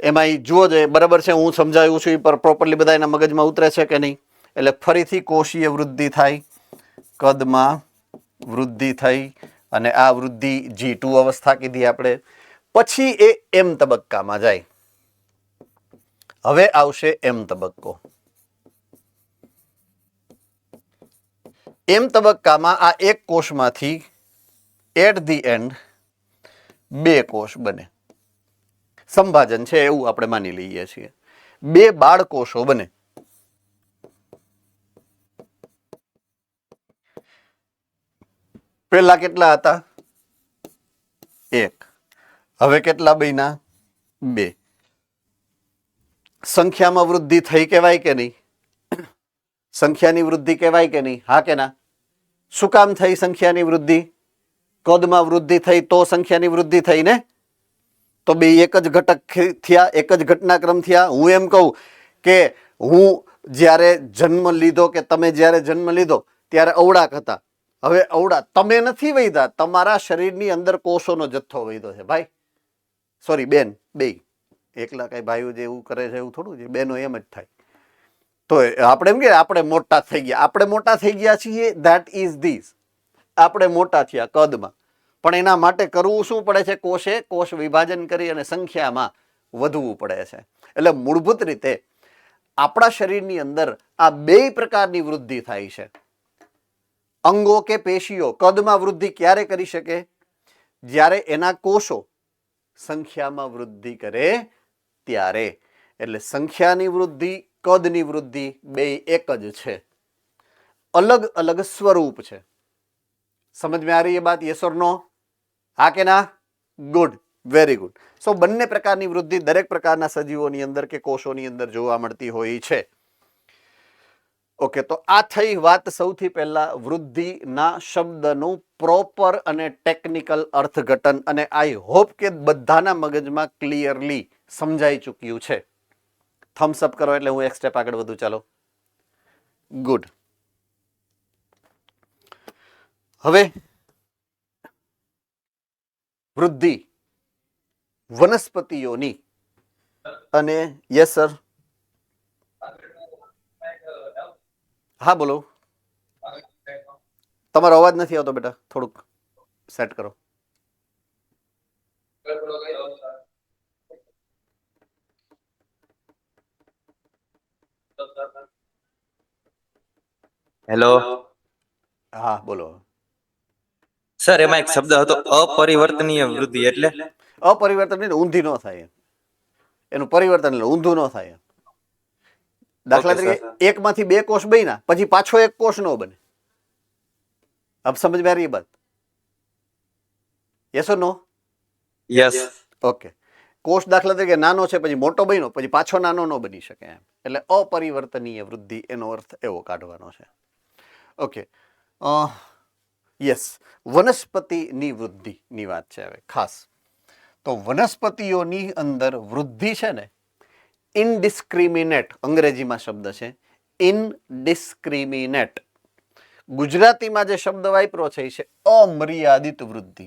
એમાં જુઓ જોઈએ, બરાબર છે, હું સમજાવું છું એ પર પ્રોપરલી બધા એના મગજમાં ઉતરે છે કે નહીં? એટલે ફરીથી કોષીય વૃદ્ધિ થાય, કદમાં વૃદ્ધિ થઈ, અને આ વૃદ્ધિ G2 અવસ્થા કીધી આપણે. પછી એ M તબક્કામાં જાય. હવે આવશે M તબક્કો. M તબક્કામાં આ એક કોષમાંથી એટ ધી એન્ડ બે કોષ બને. સંભાજન છે એવું આપણે માની લઈએ છીએ. બે બાળકોષો બને. પેલા કેટલા હતા? 1. હવે કેટલા બન્યા? 2. સંખ્યામાં વૃદ્ધિ થઈ કહેવાય કે નહીં? સંખ્યાની વૃદ્ધિ કહેવાય કે નહીં? હા કે ના? શું કામ થઈ સંખ્યાની વૃદ્ધિ? કદમાં વૃદ્ધિ થઈ તો સંખ્યાની વૃદ્ધિ થઈ ને? તો બે એક જ ઘટક થયા, એક જ ઘટનાક્રમ થયા. હું એમ કહું કે હું જ્યારે જન્મ લીધો કે તમે જ્યારે જન્મ લીધો ત્યારે અવળાક હતા, હવે અવળા તમે નથી વધ્યા, તમારા શરીરની અંદર કોષોનો જથ્થો વધ્યો છે ભાઈ. સોરી બેન, બે એકલા કઈ ભાઈઓ જે એવું કરે છે એવું થોડું છે, બેનો એમ જ થાય. તો આપણે એમ કે આપણે મોટા થઈ ગયા, આપણે મોટા થઈ ગયા છીએ, ધેટ ઇઝ ધીસ. આપણે મોટા થયા કદમાં, પણ એના માટે કરવું શું પડે છે? કોષ વિભાજન કરી અને સંખ્યામાં વધવું પડે છે. એટલે મૂળભૂત રીતે આપણા શરીરની અંદર આ બે પ્રકારની વૃદ્ધિ થાય છે. અંગો કે પેશીઓ કદમાં વૃદ્ધિ ક્યારે કરી શકે? જ્યારે એના કોષો સંખ્યામાં વૃદ્ધિ કરે ત્યારે. એટલે સંખ્યાની વૃદ્ધિ, કદની વૃદ્ધિ બે એક જ છે, અલગ અલગ સ્વરૂપ છે. સમજ में आ रही है बात? यस और नो? હા કે ના? Good, very good. સો બંને પ્રકારની વૃદ્ધિ દરેક પ્રકારના સજીવોની અંદર કે કોષોની અંદર જોવા મળતી હોય છે. ઓકે, તો આ થઈ વાત સૌથી પહેલા વૃદ્ધિના શબ્દનું પ્રોપર અને ટેકનિકલ અર્થઘટન, અને આઈ હોપ કે બધાના મગજમાં ક્લિયરલી સમજાઈ ચૂક્યું છે. થમ્સ અપ કરો એટલે હું એક સ્ટેપ આગળ વધુ. ચાલો, ગુડ. હવે વૃદ્ધિ વનસ્પતિઓની, અને યસ સર, હા બોલો. તમારો અવાજ નથી આવતો બેટા, થોડુંક સેટ કરો. હેલો હા બોલો. સર, એમાં એક શબ્દ હતો અપરિવર્તનીય વૃદ્ધિ, એટલે અપરિવર્તન એટલે ઊંધી ન થાય એમ. એનું પરિવર્તન એટલે ઊંધું ન થાય એમ. દાખલા Okay, તરીકે એકમાંથી બે કોષ બન્યા પછી પાછો એક કોષ ન બને. अब समझ में आ रही है बात? यस और नो? યસ. ઓકે. કોષ દાખલા તરીકે નાનો છે પછી મોટો બન્યો પછી પાછો નાનો ન બની શકે એમ. એટલે અપરિવર્તનીય વૃદ્ધિ એનો અર્થ એવો કાઢવાનો છે. ઓકે, યસ, વનસ્પતિની વૃદ્ધિની વાત છે હવે ખાસ. તો વનસ્પતિઓની અંદર વૃદ્ધિ છે ને, ઇનડિસ્ક્રિમિનેટ અંગ્રેજીમાં શબ્દ છે, ઇનડિસ્ક્રિમિનેટ. ગુજરાતીમાં જે શબ્દ વાપરો છે એ છે અમર્યાદિત વૃદ્ધિ.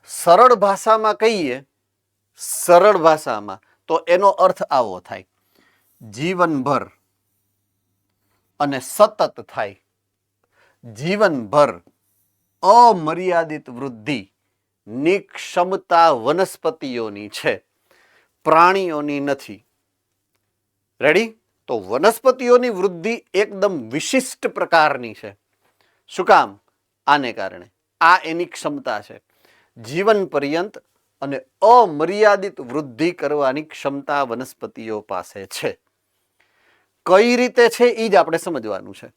સરળ ભાષામાં કહીએ, સરળ ભાષામાં તો એનો અર્થ આવો થાય, જીવનભર અને સતત થાય. જીવનભર અમર્યાદિત વૃદ્ધિ ની ક્ષમતા વનસ્પતિઓની છે, પ્રાણીઓની નથી. રેડી? તો વનસ્પતિઓની વૃદ્ધિ એકદમ વિશિષ્ટ પ્રકારની છે. શું કામ? આને કારણે આ એની ક્ષમતા છે, જીવન પર્યંત અને અમર્યાદિત વૃદ્ધિ કરવાની ક્ષમતા વનસ્પતિઓ પાસે છે. કઈ રીતે છે એ જ આપણે સમજવાનું છે.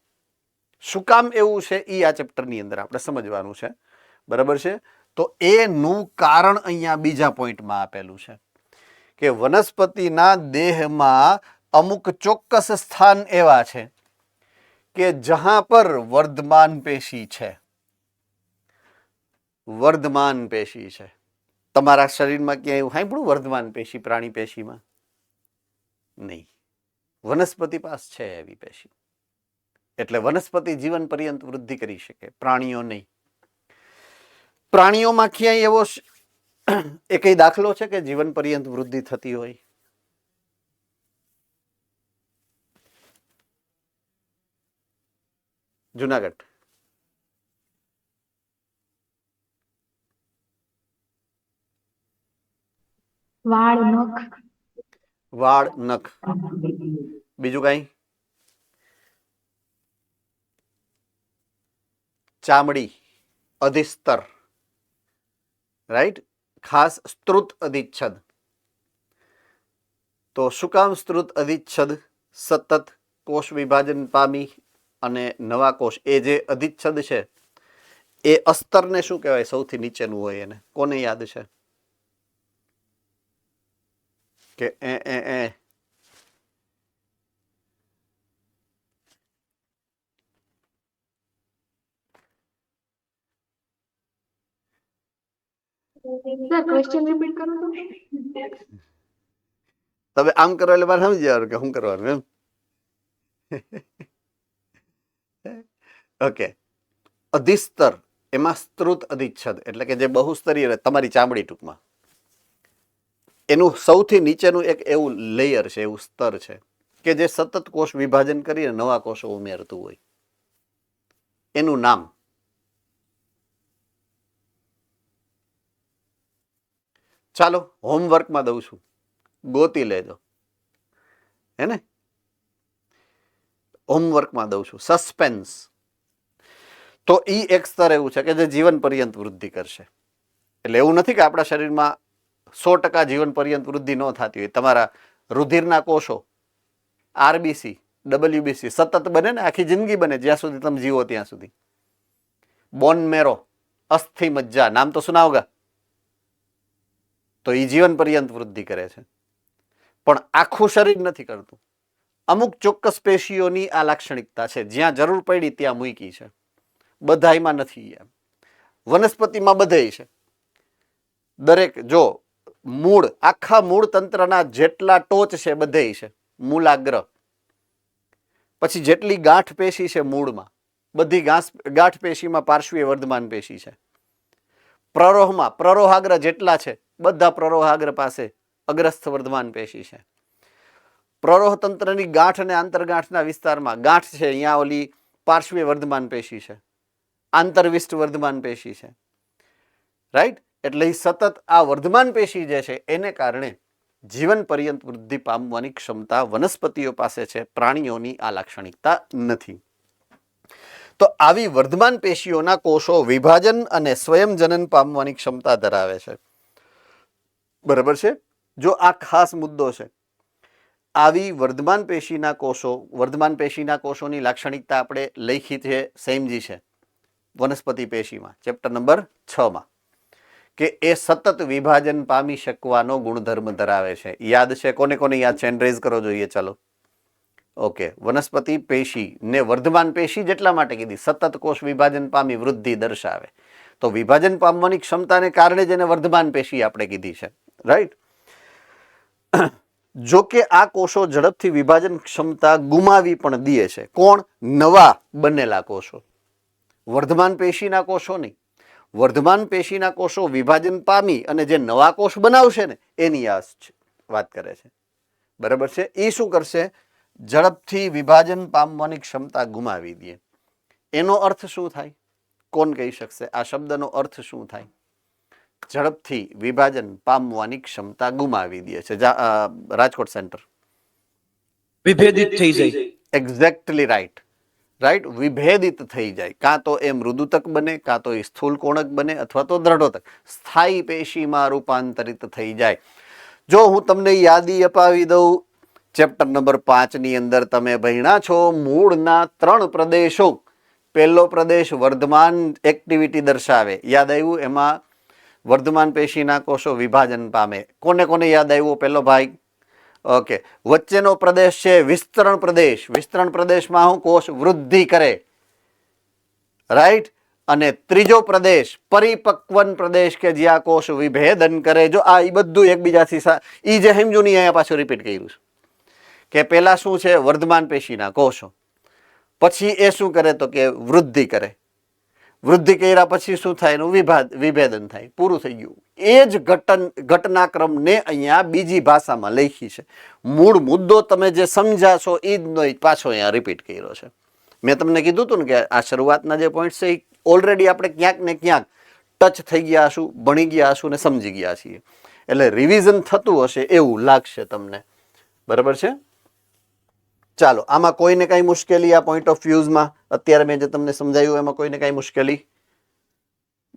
શું કામ એવું છે એ આ ચેપ્ટરની અંદર આપણે સમજવાનું છે. બરાબર છે? તો એનું કારણ અહીંયા બીજા પોઈન્ટમાં આપેલું છે કે વનસ્પતિના દેહમાં અમુક ચોક્કસ સ્થાન એવા છે કે જહાં પર વર્ધમાન પેશી છે. વર્ધમાન પેશી છે. તમારા શરીરમાં ક્યાંય એવું સાંભળ્યું વર્ધમાન પેશી પ્રાણી પેશીમાં? નહીં. વનસ્પતિ પાસે છે એવી પેશી. એટલે વનસ્પતિ જીવન પર્યંત વૃદ્ધિ કરી શકે, પ્રાણીઓ નહીં. પ્રાણીઓમાં ક્યાંય એવો એ કઈ દાખલો છે કે જીવન પર્યંત વૃદ્ધિ થતી હોય? જુનાગઢ. વાળ, નખ. વાળ, નખ. બીજું કઈ? ચામડી, અધિસ્તર, રાઈટ? ખાસ સ્ત્રુત અધિચ્છદ. તો શું કામ સ્ત્રુત અધિચ્છદ? સતત કોષ વિભાજન પામી અને નવા કોષ, એ જે અધિચ્છદ છે એ અસ્તરને શું કહેવાય? સૌથી નીચેનું હોય એને. કોને યાદ છે કે એ સર, ક્વેશ્ચન રિપીટ કરો તો. તમે આમ કરો એટલે મારે સમજી જવાનું કે શું કરવાનું એમ. ઓકે. અધિસ્તર એમાં સ્ત્રુત અધિચ્છદ એટલે કે જે બહુસ્તરીય તમારી ચામડી ટૂંકમાં, એનું સૌથી નીચેનું એક એવું લેયર છે, એવું સ્તર છે કે જે સતત કોષ વિભાજન કરીને નવા કોષો ઉમેરતું હોય. એનું નામ ચાલો હોમવર્કમાં દઉં છું, ગોતી લેજો. હે ને? હોમવર્કમાં દઉં છું. સસ્પેન્સ. તો ઈ એક સ્તર એવું છે કે જે જીવન પર્યંત વૃદ્ધિ કરશે. એટલે એવું નથી કે આપણા શરીરમાં 100% જીવન પર્યંત વૃદ્ધિ ન થતી હોય. તમારા રુધિરના કોષો આરબીસી, ડબલ્યુબીસી સતત બને ને, આખી જિંદગી બને, જ્યાં સુધી તમે જીવો ત્યાં સુધી. બોન મેરો, અસ્થિ મજ્જા, નામ તો સુના હોગા. તો એ જીવન પર્યંત વૃદ્ધિ કરે છે, પણ આખું શરીર નથી કરતું. અમુક ચોક્કસ પેશીઓની આ લાક્ષણિકતા છે, જ્યાં જરૂર પડી ત્યાં મૂકી છે, બધાયમાં નથી. એમ વનસ્પતિમાં બધેય છે. દરેક જો મૂળ, આખા મૂળ તંત્રના જેટલા ટોચ છે બધેય છે, મૂલાગ્ર, પછી જેટલી ગાંઠ પેશી છે મૂળમાં, બધી ગાંઠ પેશીમાં પાર્શ્વીય વર્ધમાન પેશી છે. પ્રરોહમાં પ્રરોહાગ્ર જેટલા છે બધા પ્રરોહાગ્ર પાસે અગ્રસ્થ વર્ધમાન પેશી છે. પ્રરોહ તંત્રની ગાંઠ અને આંતરગાંઠના વિસ્તારમાં ગાંઠ છે, અહીંયા ઓલી પાર્શ્વીય વર્ધમાન પેશી છે, આંતરવિષ્ટ વર્ધમાન પેશી છે. રાઈટ? એટલે સતત આ વર્ધમાન પેશી જે છે એને કારણે જીવન પર્યંત વૃદ્ધિ પામવાની ક્ષમતા વનસ્પતિઓ પાસે છે, પ્રાણીઓની આ લાક્ષણિકતા નથી. તો આવી વર્ધમાન પેશીઓના કોષો વિભાજન અને સ્વયં જનન પામવાની ક્ષમતા ધરાવે છે. બરાબર છે? જો આ ખાસ મુદ્દો છે. આવી વર્ધમાન પેશીના કોષોની લાક્ષણિકતા આપણે લખી છે, સેમજી છે વનસ્પતિ પેશીમાં, ચેપ્ટર નંબર 6 માં, કે એ સતત વિભાજન પામી શકવાનો ગુણધર્મ ધરાવે છે. યાદ છે? કોને કોને યાદ છે? રેઝ કરો જોઈએ. ચાલો, ઓકે. વનસ્પતિ પેશી ને વર્ધમાન પેશી જેટલા માટે કીધી, સતત કોષ વિભાજન પામી વૃદ્ધિ દર્શાવે. તો વિભાજન પામવાની ક્ષમતાને કારણે જ એને વર્ધમાન પેશી આપણે કીધી છે. રાઈટ? જો કે આ કોષો ઝડપથી વિભાજન ક્ષમતા ગુમાવી પણ દે છે. કોણ? નવા બનેલા કોષો. વર્ધમાન પેશીના કોષો નહીં. વર્ધમાન પેશીના કોષો વિભાજન પામી અને જે નવા કોષ બનાવશે ને એની આ વાત કરે છે. બરાબર છે? એ શું કરશે? ઝડપથી વિભાજન પામવાની ક્ષમતા ગુમાવી દે. એનો અર્થ શું થાય? કોણ કહી શકશે? આ શબ્દનો અર્થ શું થાય? ઝડપથી વિભાજન પામવાની ક્ષમતા ગુમાવી દે છે. રાજકોટ સેન્ટર. વિભેદિત થઈ જાય. Exactly right. રાઈટ? વિભેદિત થઈ જાય. કાં તો એ મૃદુતક બને, કાં તો એ સ્થૂલ કોણક બને, અથવા તો દ્રઢોતક, સ્થાયી પેશીમાં રૂપાંતરિત થઈ જાય. જો હું તમને યાદી અપાવી દઉં, ચેપ્ટર નંબર 5 ની અંદર તમે ભણ્યા છો મૂળના 3 પ્રદેશો. પહેલો પ્રદેશ વર્ધમાન એક્ટિવિટી દર્શાવે, યાદ આવ્યું? એમાં વર્ધમાન પેશીના કોષો વિભાજન પામે. કોને કોને યાદ આવ્યું? પહેલો ભાઈ. ઓકે. વચ્ચેનો પ્રદેશ છે વિસ્તરણ પ્રદેશ. વિસ્તરણ પ્રદેશમાં હું કોષ વૃદ્ધિ કરે. રાઈટ? અને ત્રીજો પ્રદેશ પરિપક્વન પ્રદેશ, કે જ્યાં કોષ વિભેદન કરે. જો આ બધું એકબીજાથી ઈ જે સમજુ નહીં, અહીંયા પાછું રિપીટ કર્યું છે કે પેલા શું છે? વર્ધમાન પેશીના કોષો, પછી એ શું કરે? તો કે વૃદ્ધિ કરે. વૃદ્ધિ કર્યા પછી શું થાય? એનું વિભેદન થાય. પૂરું થઈ ગયું. એ જ ઘટનાક્રમને અહીંયા બીજી ભાષામાં લખી છે. મૂળ મુદ્દો તમે જે સમજ્યા છો એ જ પાછો અહીંયા રિપીટ કર્યો છે. મેં તમને કીધું હતું ને કે આ શરૂઆતના જે પોઈન્ટ છે એ ઓલરેડી આપણે ક્યાંક ને ક્યાંક ટચ થઈ ગયા હશું, ભણી ગયા હશું ને સમજી ગયા છીએ. એટલે રિવિઝન થતું હશે એવું લાગશે તમને. બરાબર છે? ચાલો, આમાં કોઈને કઈ મુશ્કેલી આ પોઈન્ટ ઓફ વ્યૂઝમાં અત્યારે મેં જે તમને સમજાયું એમાં કોઈને કઈ મુશ્કેલી?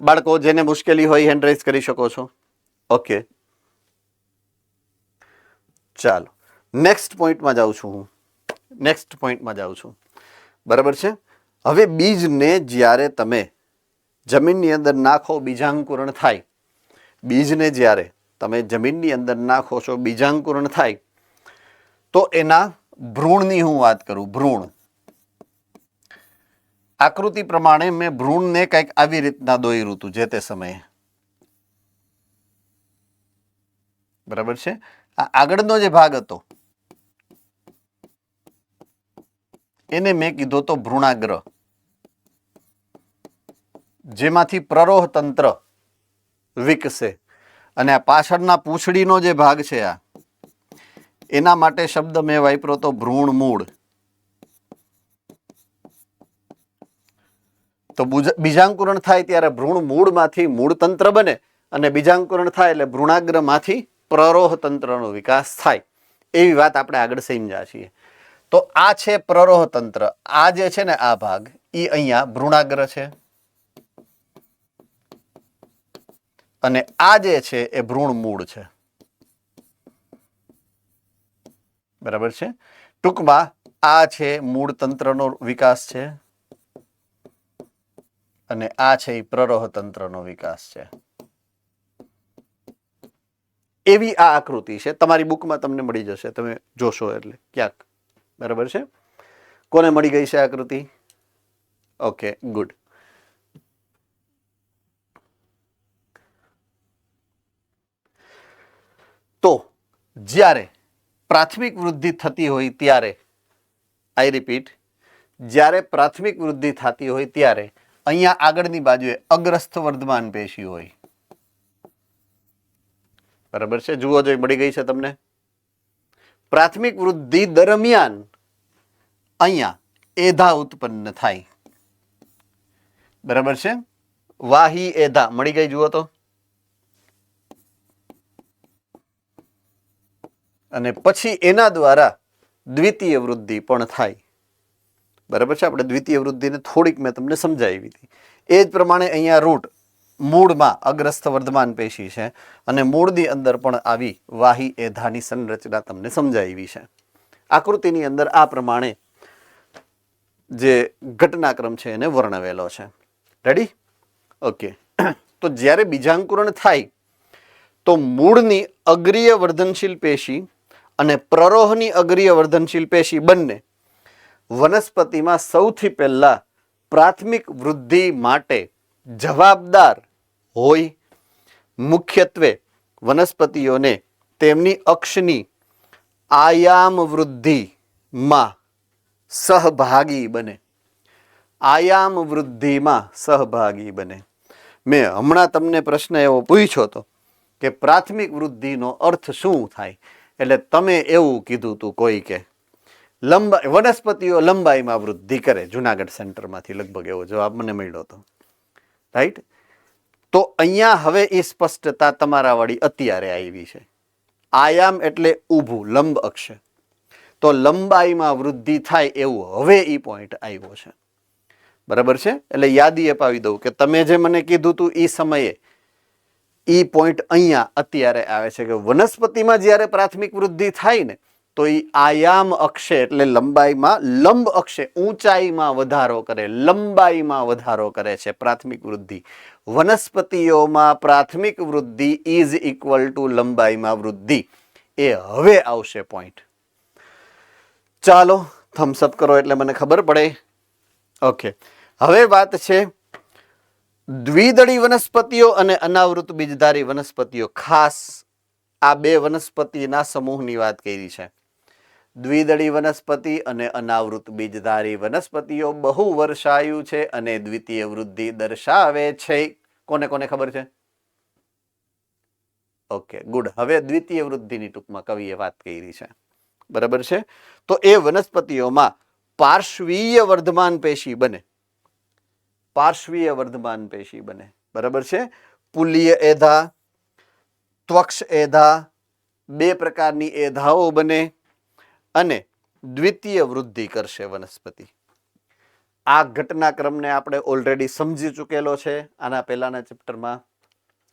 બાળકો જેને મુશ્કેલી હોય હેન્ડ રેઝ કરી શકો છો. ઓકે, ચાલો નેક્સ્ટ પોઈન્ટમાં જાઉં છું હું. બરાબર છે? હવે બીજને જ્યારે તમે જમીનની અંદર નાખો, બીજાંકુરણ થાય. બીજને જ્યારે તમે જમીનની અંદર નાખો છો, બીજાંકુરણ થાય, તો એના ભ્રૂણની હું વાત કરું. ભ્રૂણ આકૃતિ પ્રમાણે મેં ભ્રૂણને કંઈક આવી રીતના દોર્યું હતું જે તે સમયે. બરાબર છે? આ આગળનો જે ભાગ હતો એને મેં કીધો તો ભ્રૂણાગ્ર, જેમાંથી પ્રરોહ તંત્ર વિકસે. અને આ પાછળના પૂંછડીનો જે ભાગ છે આ, એના માટે શબ્દ મેં વાપર્યો તો ભ્રૂણ મૂળ. તો બીજાંકુરણ થાય ત્યારે ભ્રૂણ મૂળમાંથી મૂળ તંત્ર બને અને બીજાંકુરણ થાય એટલે ભ્રૂણાગ્રમાંથી પ્રરોહ તંત્રનો વિકાસ થાય. એવી વાત આપણે આગળ સમજ્યા છીએ. તો આ છે પ્રરોહ તંત્ર. આ જે છે ને આ ભાગ, એ અહીંયા ભ્રૂણાગ્ર છે અને આ જે છે એ ભ્રૂણ મૂળ છે. બરાબર છે? ટૂંકમાં આ છે મૂળ તંત્રનો વિકાસ છે અને આ છે એ પ્રરોહ તંત્રનો વિકાસ છે. એવી આ આકૃતિ છે. તમારી બુકમાં તમને મળી જશે, તમે જોશો એટલે ક્યાંક. બરાબર છે? કોને મળી ગઈ છે આકૃતિ? Okay, good. તો જ્યારે પ્રાથમિક વૃદ્ધિ થતી હોય ત્યારે, આઈ રિપીટ, જ્યારે પ્રાથમિક વૃદ્ધિ થતી હોય ત્યારે અહીંયા આગળની બાજુએ અગ્રસ્થ વર્ધમાન પેશી હોય. બરાબર છે? જુઓ, જો મળી ગઈ છે તમને. પ્રાથમિક વૃદ્ધિ દરમિયાન અહીંયા એધા ઉત્પન્ન થાય. બરાબર છે? વાહી એધા મળી ગઈ, જુઓ તો. અને પછી એના દ્વારા દ્વિતીય વૃદ્ધિ પણ થાય. બરાબર છે? આપણે દ્વિતીય વૃદ્ધિને થોડીક મેં તમને સમજાવી હતી. એ જ પ્રમાણે અહીંયા રૂટ મૂળમાં અગ્રસ્થ વર્ધમાન પેશી છે અને મૂળની અંદર પણ આવી વાહી એધાની સંરચના તમને સમજાવી છે. આકૃતિની અંદર આ પ્રમાણે જે ઘટનાક્રમ છે એને વર્ણવેલો છે. રેડી? ઓકે. તો જ્યારે બીજાંકુરણ થાય તો મૂળની અગ્રીય વર્ધનશીલ પેશી અને પ્રરોહની અગ્રીય વર્ધનશીલ પેશી બંને વનસ્પતિમાં સૌથી પહેલા પ્રાથમિક વૃદ્ધિ માટે જવાબદાર હોય. મુખ્યત્વે વનસ્પતિઓને તેમની અક્ષની આયામ વૃદ્ધિમાં સહભાગી બને. આયામ વૃદ્ધિમાં સહભાગી બને. મેં હમણાં તમને પ્રશ્ન એવો પૂછ્યો હતો કે પ્રાથમિક વૃદ્ધિનો અર્થ શું થાય, એટલે તમે એવું કીધું હતું કોઈ કે લંબાઈ, વનસ્પતિઓ લંબાઈમાં વૃદ્ધિ કરે. જુનાગઢ સેન્ટરમાંથી લગભગ એવો જવાબ મને મળ્યો હતો. રાઈટ? તો અહીંયા હવે એ સ્પષ્ટતા તમારા વાળી અત્યારે આવી છે. આયામ એટલે ઊભું, લંબ અક્ષ. તો લંબાઈમાં વૃદ્ધિ થાય એવું હવે એ પોઈન્ટ આવ્યો છે. બરાબર છે? એટલે યાદી અપાવી દઉં કે તમે જે મને કીધું હતું એ સમયે ઈ પોઈન્ટ અહીંયા અત્યારે આવે છે કે વનસ્પતિમાં જ્યારે પ્રાથમિક વૃદ્ધિ થાય ને તો એ આયામ અક્ષે એટલે લંબાઈમાં, લંબ અક્ષે ઊંચાઈમાં વધારો કરે, લંબાઈમાં વધારો કરે છે પ્રાથમિક વૃદ્ધિ. વનસ્પતિઓમાં પ્રાથમિક વૃદ્ધિ ઇઝ ઇક્વલ ટુ લંબાઈમાં વૃદ્ધિ. એ હવે આવશે પોઈન્ટ. ચાલો થમ્સઅપ કરો એટલે મને ખબર પડે. ઓકે, હવે વાત છે દ્વિદળી વનસ્પતિઓ અને અનાવૃત બીજધારી વનસ્પતિઓ. ખાસ આ બે વનસ્પતિના સમૂહની વાત કરી છે. દ્વિદળી વનસ્પતિ અને અનાવૃત બીજધારી વનસ્પતિઓ બહુ વર્ષાયુ છે અને દ્વિતીય વૃદ્ધિ દર્શાવે છે. કોને કોને ખબર છે? Okay, good. હવે દ્વિતીય વૃદ્ધિની ટૂંકમાં કવિએ વાત કરી છે. બરાબર છે? તો એ વનસ્પતિઓમાં પાર્શ્વીય વર્ધમાન પેશી બને. પાર્શ્વીય વર્ધમાન પેશી બને. બરાબર છે? પુલીય એધા, ત્વક્ષ એધા, બે પ્રકારની એધાઓ બને અને દ્વિતીય વૃદ્ધિ કરશે વનસ્પતિ. આ ઘટનાક્રમને આપણે ઓલરેડી સમજી ચૂકેલો છે આના પહેલાના ચેપ્ટરમાં,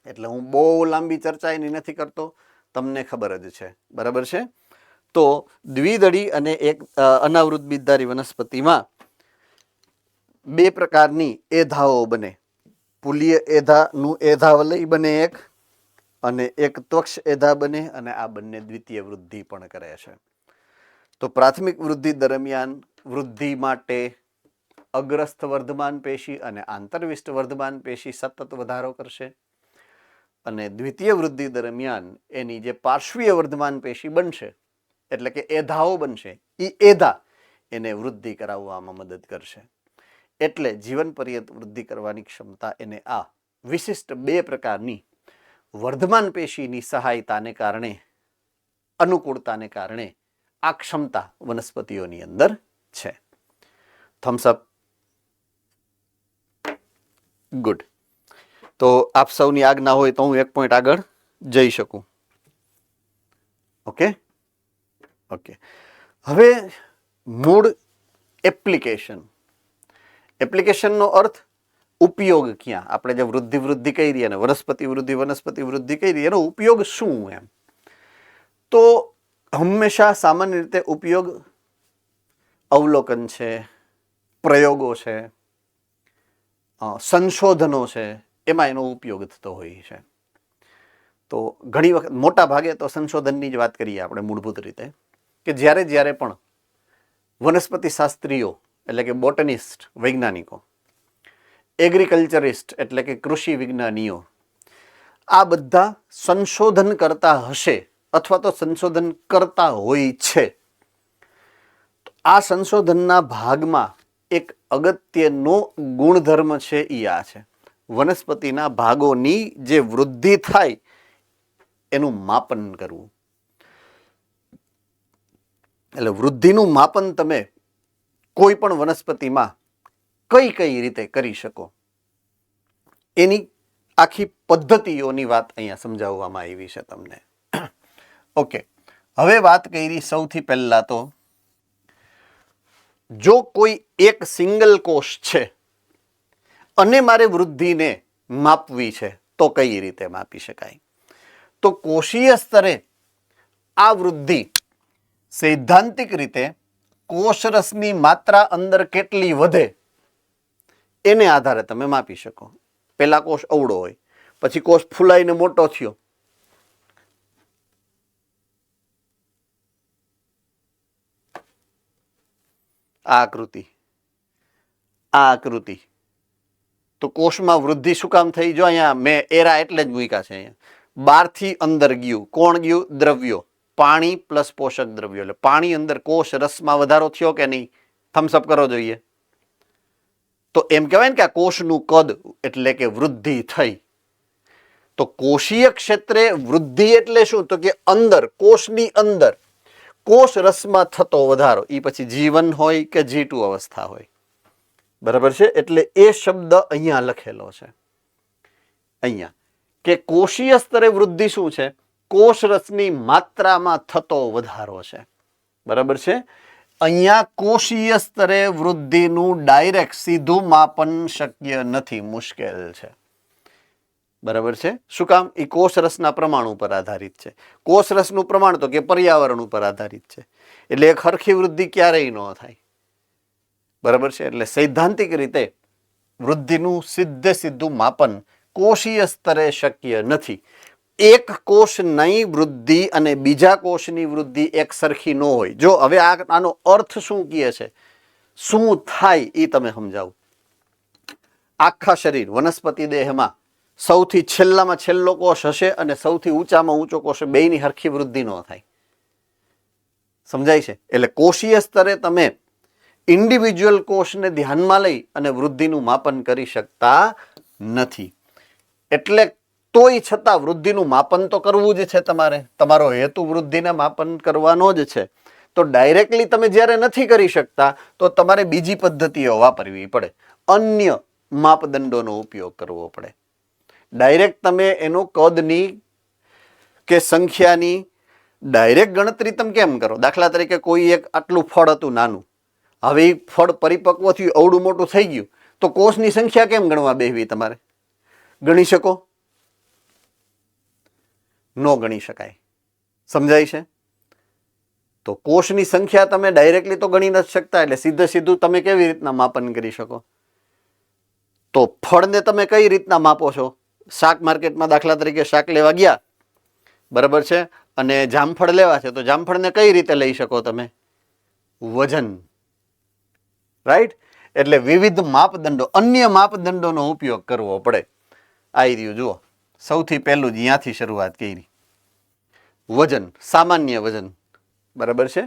એટલે હું બહુ લાંબી ચર્ચા એની નથી કરતો, તમને ખબર જ છે. બરાબર છે? તો દ્વિદળી અને એક અનાવૃત બીજધારી વનસ્પતિમાં બે પ્રકારની એધાઓ બને. પુલીય એધાનું એધાવલય બને એક, અને એક ત્વક્ષ એધા બને, અને આ બંને દ્વિતીય વૃદ્ધિ પણ કરે છે. તો પ્રાથમિક વૃદ્ધિ દરમિયાન વૃદ્ધિ માટે અગ્રસ્થ વર્ધમાન પેશી અને આંતરવિષ્ટ વર્ધમાન પેશી સતત વધારો કરશે, અને દ્વિતીય વૃદ્ધિ દરમિયાન એની જે પાર્શ્વીય વર્ધમાન પેશી બનશે એટલે કે એધાઓ બનશે, એ એધા એને વૃદ્ધિ કરાવવામાં મદદ કરશે. એટલે જીવન પર્યંત વૃદ્ધિ કરવાની ક્ષમતા એને આ વિશિષ્ટ બે પ્રકારની વર્ધમાન પેશીની સહાયતાને કારણે, અનુકૂળતાને કારણે આ ક્ષમતા વનસ્પતિઓની અંદર છે. થમ્સઅપ. ગુડ. તો આપ સૌની આજ્ઞા હોય તો હું એક પોઈન્ટ આગળ જઈ શકું. Okay okay. હવે મૂળ એપ્લિકેશન. એપ્લિકેશનનો અર્થ ઉપયોગ ક્યાં? આપણે જે વૃદ્ધિ કરી અને વનસ્પતિ વૃદ્ધિ કરી, એનો ઉપયોગ શું? એમ તો હંમેશા સામાન્ય રીતે ઉપયોગ અવલોકન છે, પ્રયોગો છે, સંશોધનો છે, એમાં એનો ઉપયોગ થતો હોય છે. તો ઘણી વખત મોટા ભાગે તો સંશોધનની જ વાત કરીએ આપણે મૂળભૂત રીતે, કે જ્યારે પણ વનસ્પતિ શાસ્ત્રીઓ એટલે કે બોટનિસ્ટ વૈજ્ઞાનિકો, એગ્રીકલ્ચરિસ્ટ એટલે કે કૃષિ વિજ્ઞાનીઓ, આ બધા સંશોધન કરતા હશે અથવા તો સંશોધન કરતા હોય છે. આ સંશોધનના ભાગમાં એક અગત્યનો ગુણધર્મ છે એ આ છે, વનસ્પતિના ભાગોની જે વૃદ્ધિ થાય એનું માપન કરવું. એટલે વૃદ્ધિનું માપન તમે કોઈ પણ વનસ્પતિમાં કઈ કઈ રીતે કરી શકો એની આખી પદ્ધતિઓની વાત અહીંયા સમજાવવામાં આવી છે તમને. ઓકે, હવે વાત કરી સૌથી પહેલા તો જો કોઈ એક સિંગલ કોષ છે અને મારે વૃદ્ધિને માપવી છે તો કઈ રીતે માપી શકાય? તો કોષીય સ્તરે આ વૃદ્ધિ સૈદ્ધાંતિક રીતે કોષરસની માત્રા અંદર કેટલી વધે એને આધારે તમે માપી શકો. પેલા કોષ અવળો હોય, પછી કોષ ફૂલાઈને મોટો થયો, આ આકૃતિ, તો કોષમાં વૃદ્ધિ શું કામ થઈ? જો અહીંયા મેં એરા એટલે જ મૂક્યા છે. અહીંયા બહારથી અંદર ગયું, કોણ ગયું? દ્રવ્યો, પાણી પ્લસ પોષક દ્રવ્યો. એટલે પાણી અંદર કોષ રસમાં વધારો થયો કે નહીં? થમ્સઅપ કરો જોઈએ. તો એમ કહેવાય ને કે આ કોષનું કદ એટલે કે વૃદ્ધિ થઈ. તો કોષીય ક્ષેત્રે વૃદ્ધિ એટલે શું? તો કે અંદર, કોષની અંદર કોષ રસમાં થતો વધારો, એ પછી G1 હોય કે G2 અવસ્થા હોય. બરાબર છે? એટલે એ શબ્દ અહીંયા લખેલો છે અહીંયા કે કોષીય સ્તરે વૃદ્ધિ શું છે? કોષ રસની માત્રામાં થતો વધારો છે. બરાબર છે? અહીંયા કોષીય સ્તરે વૃદ્ધિનું ડાયરેક્ટ સીધું માપન શક્ય નથી, મુશ્કેલ છે. બરાબર છે? શું કામ? એ કોષરસના પ્રમાણ ઉપર આધારિત છે. કોષરસનું પ્રમાણ તો કે પર્યાવરણ ઉપર આધારિત છે. એટલે એક હરખી વૃદ્ધિ ક્યારેય ન થાય. બરાબર છે? એટલે સૈદ્ધાંતિક રીતે વૃદ્ધિનું સીધું માપન કોષીય સ્તરે શક્ય નથી. એક કોષની વૃદ્ધિ અને બીજા કોષની વૃદ્ધિ એક સરખી ન હોય. જો હવે આનો અર્થ શું કહે છે, શું થાય એ તમે સમજાવું. આખા શરીર વનસ્પતિ દેહમાં સૌથી છેલ્લામાં છેલ્લો કોષ હશે અને સૌથી ઊંચામાં ઊંચો કોષ, બેયની હરખી વૃદ્ધિ ન થાય. સમજાય છે? એટલે કોષીય સ્તરે તમે ઇન્ડિવિજ્યુઅલ કોષને ધ્યાનમાં લઈ અને વૃદ્ધિનું માપન કરી શકતા નથી. એટલે તોય છતાં વૃદ્ધિનું માપન તો કરવું જ છે તમારે. તમારો હેતુ વૃદ્ધિને માપન કરવાનો જ છે. તો ડાયરેક્ટલી તમે જ્યારે નથી કરી શકતા તો તમારે બીજી પદ્ધતિઓ વાપરવી પડે, અન્ય માપદંડોનો ઉપયોગ કરવો પડે. ડાયરેક્ટ તમે એનો કદની કે સંખ્યાની ડાયરેક્ટ ગણતરી તમે કેમ કરો? દાખલા તરીકે કોઈ એક આટલું ફળ હતું નાનું, હવે એ ફળ પરિપક્વ થયું, અવડું મોટું થઈ ગયું, તો કોષની સંખ્યા કેમ ગણવા બેહવી? તમારે ગણી શકો? ન ગણી શકાય. સમજાય છે? તો કોષની સંખ્યા તમે ડાયરેક્ટલી તો ગણી નથી શકતા. એટલે સીધું તમે કેવી રીતના માપન કરી શકો? તો ફળને તમે કઈ રીતના માપો છો? શાક માર્કેટમાં દાખલા તરીકે શાક લેવા ગયા, બરાબર છે, અને જામફળ લેવા છે, તો જામફળને કઈ રીતે લઈ શકો તમે? વજન. રાઈટ? એટલે વિવિધ માપદંડો, અન્ય માપદંડોનો ઉપયોગ કરવો પડે. આવી રહ્યું જુઓ, સૌથી પહેલું જ અહીંયાથી શરૂઆત કરી, વજન, સામાન્ય વજન. બરાબર છે?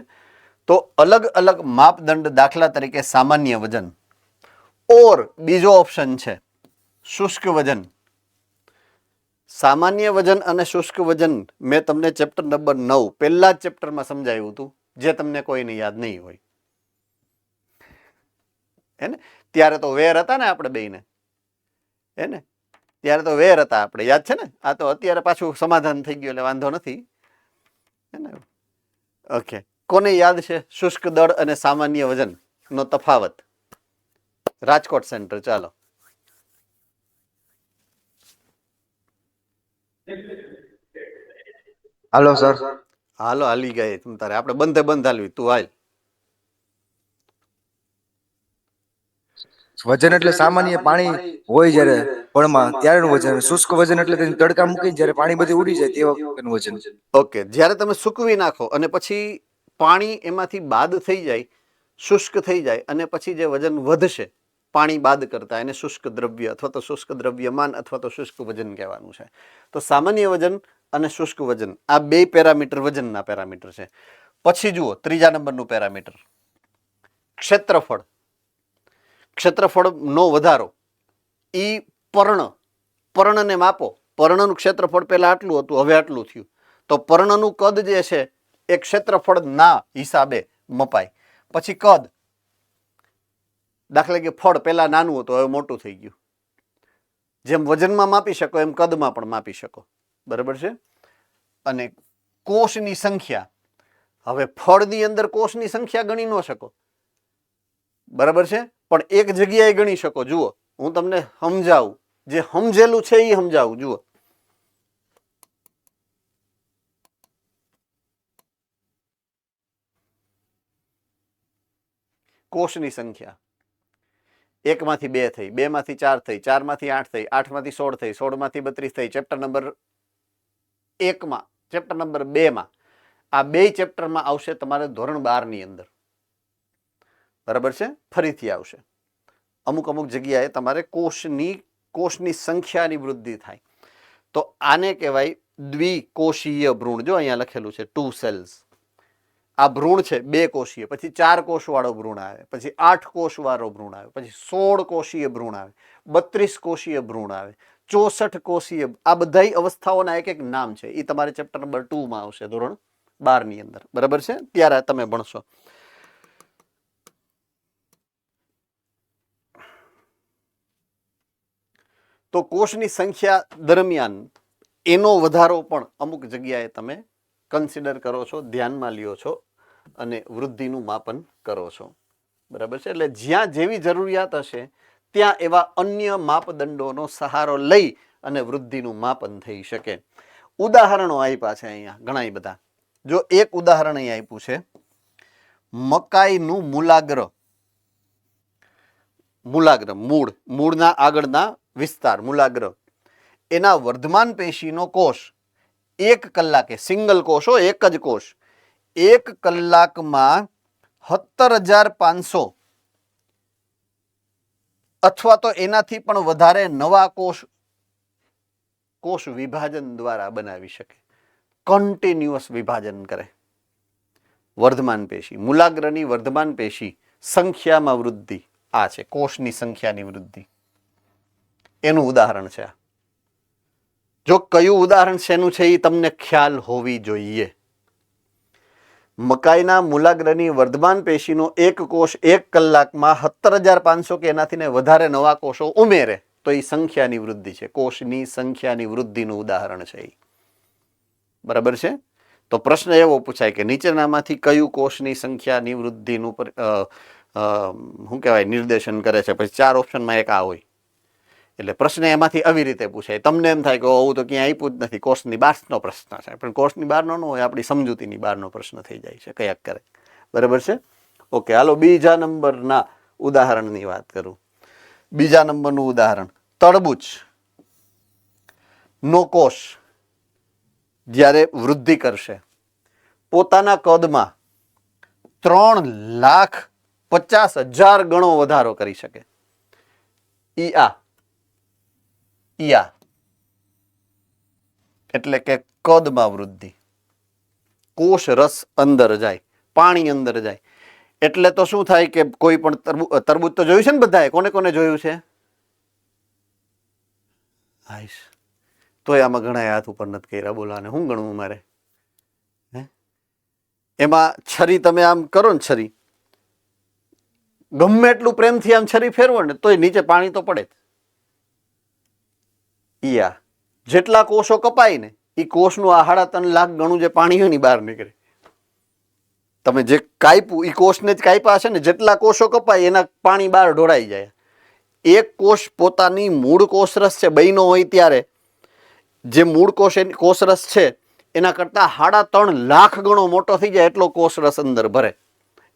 તો અલગ અલગ માપદંડ, દાખલા તરીકે સામાન્ય વજન, ઓર બીજો ઓપ્શન છે શુષ્ક વજન. સામાન્ય વજન અને શુષ્ક વજન મેં તમને ચેપ્ટર નંબર 9 પહેલા જ ચેપ્ટરમાં સમજાવ્યું હતું, જે તમને કોઈને યાદ નહીં હોય. હે ને? ત્યારે તો વેર હતા ને આપણે બેયને, હે ને? ત્યારે તો વેર હતા આપણે, યાદ છે ને? આ તો અત્યારે પાછું સમાધાન થઈ ગયું એટલે વાંધો નથી, હે ને? ઓકે, કોને યાદ છે શુષ્ક દળ અને સામાન્ય વજન નો તફાવત? રાજકોટ સેન્ટર, ચાલો. Hello sir. હાલો, હાલી ગઈ તમ તારે, આપણે બંધ હાલવી, તું હાલ. વજન એટલે સામાન્ય પાણી હોય જ્યારે ફળમાં ત્યારેનું વજન. શુષ્ક વજન એટલે તેને તડકા મૂકી જ્યારે પાણી બધું ઉડી જાય તે વખતનું વજન. ઓકે, જ્યારે તમે સૂકવી નાખો અને પછી પાણી એમાંથી બાદ થઈ જાય, શુષ્ક થઈ જાય અને પછી જે વજન વધશે પાણી બાદ કરતા એને શુષ્ક દ્રવ્ય અથવા તો શુષ્ક દ્રવ્યમાન અથવા તો શુષ્ક વજન કહેવાનું છે. તો સામાન્ય વજન અને શુષ્ક વજન આ બે પેરામીટર વજનના પેરામીટર છે. પછી જુઓ ત્રીજા નંબરનું પેરામીટર ક્ષેત્રફળ. ક્ષેત્રફળનો વધારો ઈ પર્ણને માપો. પર્ણનું ક્ષેત્રફળ પહેલા આટલું હતું, હવે આટલું થયું. તો પર્ણનું કદ જે છે એ ક્ષેત્રફળના હિસાબે મપાય. પછી કદ, દાખલા કે ફળ પહેલા નાનું હતું, હવે મોટું થઈ ગયું. જેમ વજનમાં માપી શકો એમ કદમાં પણ માપી શકો. બરાબર છે. અને કોષની સંખ્યા, હવે ફળની અંદર કોષની સંખ્યા ગણી ન શકો, બરાબર છે, પણ એક જગ્યાએ ગણી શકો. જુઓ હું તમને સમજાવું, જે સમજેલું છે એ સમજાવું. જુઓ કોષની સંખ્યા 1 માંથી 2 થઈ, 2 માંથી 4 થઈ, 4 માંથી 8 થઈ, 8 માંથી 16 થઈ, 16 માંથી 32 થઈ. ચેપ્ટર નંબર 1 માં, ચેપ્ટર નંબર 2 માં, આ બે ચેપ્ટરમાં આવશે તમારે ધોરણ 12 ની અંદર. બરાબર છે. ફરીથી આવશે. અમુક જગ્યાએ તમારે કોષની સંખ્યાની વૃદ્ધિ થાય. તો આને કહેવાય દ્વિકોષીય ભ્રૂણ. જો અહીંયા લખેલું છે 2 સેલ્સ. આ ભ્રૂણ છે 2 કોષીય, પછી 4 કોષ વાળો ભ્રૂણ આવે, પછી 8 કોષ વાળો ભ્રૂણ આવે, પછી 16 કોષીય ભ્રૂણ આવે, 32 કોષીય ભ્રૂણ આવે, 64 કોષીય. આ બધાય અવસ્થાઓના એક એક નામ છે. એ તમારે ચેપ્ટર નંબર 2 માં આવશે ધોરણ 12 ની અંદર. બરાબર છે. ત્યારે તમે ભણશો. તો કોષની સંખ્યા દરમિયાન એનો વધારો પણ અમુક જગ્યાએ તમે કન્સિડર કરો છો, ધ્યાનમાં લ્યો છો અને વૃદ્ધિનું માપન કરો છો. બરાબર છે. એટલે જ્યાં જેવી જરૂરિયાત હશે ત્યાં એવા અન્ય માપદંડોનો સહારો લઈ અને વૃદ્ધિનું માપન થઈ શકે. ઉદાહરણો આપ્યા છે અહીંયા ઘણા બધા. જો એક ઉદાહરણ અહીં આપ્યું છે, મકાઈનું મૂલાગ્ર. મૂળના આગળના વિસ્તાર, મૂલાગ્ર, એના વર્ધમાન પેશીનો કોષ 1 કલાકે, સિંગલ કોષો, એક જ કોષ, 1 કલાકમાં 17,500 અથવા તો એનાથી પણ વધારે નવા કોષ વિભાજન દ્વારા બનાવી શકે. કન્ટિન્યુઅસ વિભાજન કરે. વર્ધમાન પેશી, મૂલાગ્રની વર્ધમાન પેશી સંખ્યામાં વૃદ્ધિ. આ છે કોષની સંખ્યાની વૃદ્ધિ. એનું ઉદાહરણ છે. જો કયું ઉદાહરણ શેનું છે એ તમને ખ્યાલ હોવી જોઈએ. મકાઈના મૂલાગ્રની વર્ધમાન પેશીનો એક કોષ 1 કલાકમાં 17,500 કે એનાથી વધારે નવા કોષો ઉમેરે તો એ સંખ્યાની વૃદ્ધિ છે. કોષની સંખ્યાની વૃદ્ધિનું ઉદાહરણ છે એ. બરાબર છે. તો પ્રશ્ન એવો પૂછાય કે નીચેનામાંથી કયું કોષની સંખ્યાની વૃદ્ધિનું શું કહેવાય નિર્દેશન કરે છે. પછી 4 ઓપ્શનમાં એક આ હોય. એટલે પ્રશ્ન એમાંથી આવી રીતે પૂછાય. તમને એમ થાય કે આવું તો ક્યાંય આપ્યું જ નથી, કોષની બહારનો પ્રશ્ન છે. પણ કોષની બહારનો ન હોય, આપણી સમજૂતીની બહારનો પ્રશ્ન થઈ જાય છે કયાક કરે. બરાબર છે. ઓકે, હાલો બીજા નંબરના ઉદાહરણની વાત કરું. બીજા નંબરનું ઉદાહરણ, તરબૂચ નો કોષ જ્યારે વૃદ્ધિ કરશે પોતાના કદમાં 3,50,000 ગણો વધારો કરી શકે. ઈયા એટલે કે કદમાં વૃદ્ધિ. કોષ રસ અંદર જાય, પાણી અંદર જાય. એટલે તો શું થાય કે કોઈ પણ તરબૂચ તો જોયું છે ને બધાએ? કોને કોને જોયું છે? તોય આમાં ઘણા હાથ ઉપર નથી કર્યા. બોલાને શું ગણવું મારે? એમાં છરી તમે આમ કરો ને, છરી ગમે એટલું પ્રેમથી આમ છરી ફેરવો ને તોય નીચે પાણી તો પડે જ. ઈયા જેટલા કોષો કપાય ને એ કોષનું 3.5 લાખ ગણું જે પાણી હોય ને બહાર નીકળે. તમે જે કાપ્યું એ કોષને જ કાપ્યા છે ને, જેટલા કોષો કપાય એના પાણી બહાર ઢોળાઈ જાય. એક કોષ પોતાની મૂળ કોષરસ છે બહેનો હોય ત્યારે જે મૂળ કોષરસ છે એના કરતા 3.5 લાખ ગણો મોટો થઈ જાય એટલો કોષરસ અંદર ભરે,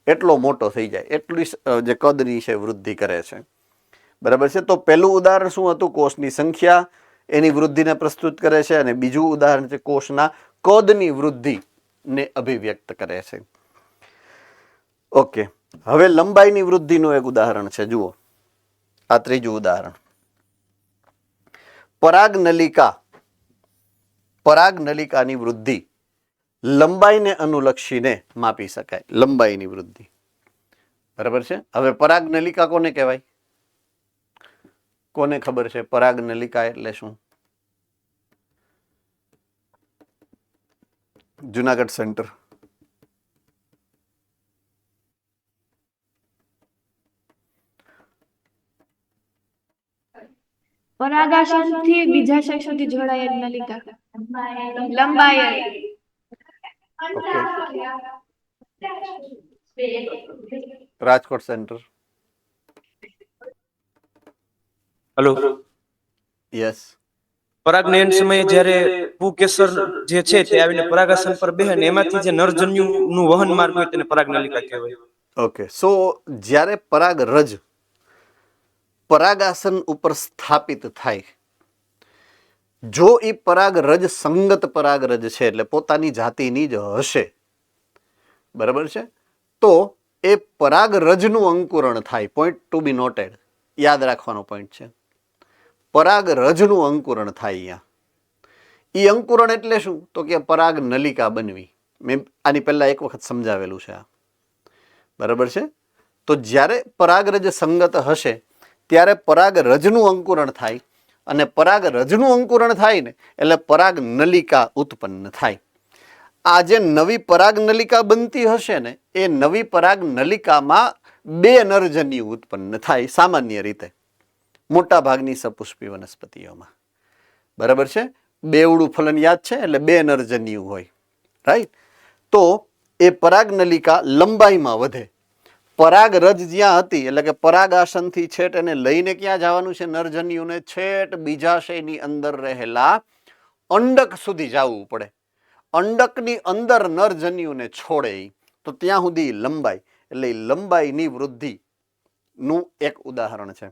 એટલો મોટો થઈ જાય. એટલી જે કદની છે વૃદ્ધિ કરે છે. બરાબર છે. તો પહેલું ઉદાહરણ શું હતું? કોષની સંખ્યા એની વૃદ્ધિને પ્રસ્તુત કરે છે. અને બીજું ઉદાહરણ છે કોષના કદની વૃદ્ધિને અભિવ્યક્ત કરે છે. ઓકે, હવે લંબાઈની વૃદ્ધિનું એક ઉદાહરણ છે, જુઓ આ ત્રીજું ઉદાહરણ. પરાગનલિકાની વૃદ્ધિ લંબાઈને અનુલક્ષીને માપી શકાય. લંબાઈની વૃદ્ધિ, બરાબર છે. હવે પરાગનલિકા કોને કહેવાય? કોને ખબર છે પરાગનલિકા એટલે શું? જુનાગઢ સેન્ટર. પરાગાશનથી બીજા શય સુધી જોડાયેલ નલિકા. લંબાઈ. Okay, Rajkot centre. Hello. Yes. પરાગનયન સમયે જ્યારે પુકેસર જે છે તે આવીને પરાગાસન પર બેહે ને એમાંથી જે નરજન્યુનું વહન માર્ગ હોય તેને પરાગનલિકા કહેવાય. ઓકે, સો જ્યારે પરાગરજ પરાગાસન ઉપર સ્થાપિત થાય, જો એ પરાગરજ સંગત પરાગરજ છે એટલે પોતાની જાતિની જ હશે, બરાબર છે, તો એ પરાગરજનું અંકુરણ થાય. પોઈન્ટ ટુ બી નોટેડ, યાદ રાખવાનો પોઈન્ટ છે. પરાગરજનું અંકુરણ થાય અહીંયા. એ અંકુરણ એટલે શું? તો કે પરાગ નલિકા બનવી. મેં આની પહેલા એક વખત સમજાવેલું છે આ, બરાબર છે. તો જ્યારે પરાગરજ સંગત હશે ત્યારે પરાગરજનું અંકુરણ થાય, અને પરાગરજનું અંકુરણ થાય ને એટલે પરાગ નલિકા ઉત્પન્ન થાય. આ જે નવી પરાગ નલિકા બનતી હશે ને એ નવી પરાગ નલિકામાં બે નરજન્યુ ઉત્પન્ન થાય સામાન્ય રીતે મોટા ભાગની સપુષ્પી વનસ્પતિઓમાં, બરાબર છે. બેવડું ફલન યાદ છે એટલે બે નરજન્યુ હોય, રાઈટ. તો એ પરાગ નલિકા લંબાઈમાં વધે. પરાગરજ જ્યાં હતી એટલે કે પરાગાસનથી છેટ એને લઈને ક્યાં જવાનું છે? નરજન્યુને છેટ બીજાશયની અંદર રહેલા અંડક સુધી જવું પડે. અંડકની અંદર નરજન્યુને છોડે તો ત્યાં સુધી લંબાઈ, એટલે લંબાઈની વૃદ્ધિનું એક ઉદાહરણ છે.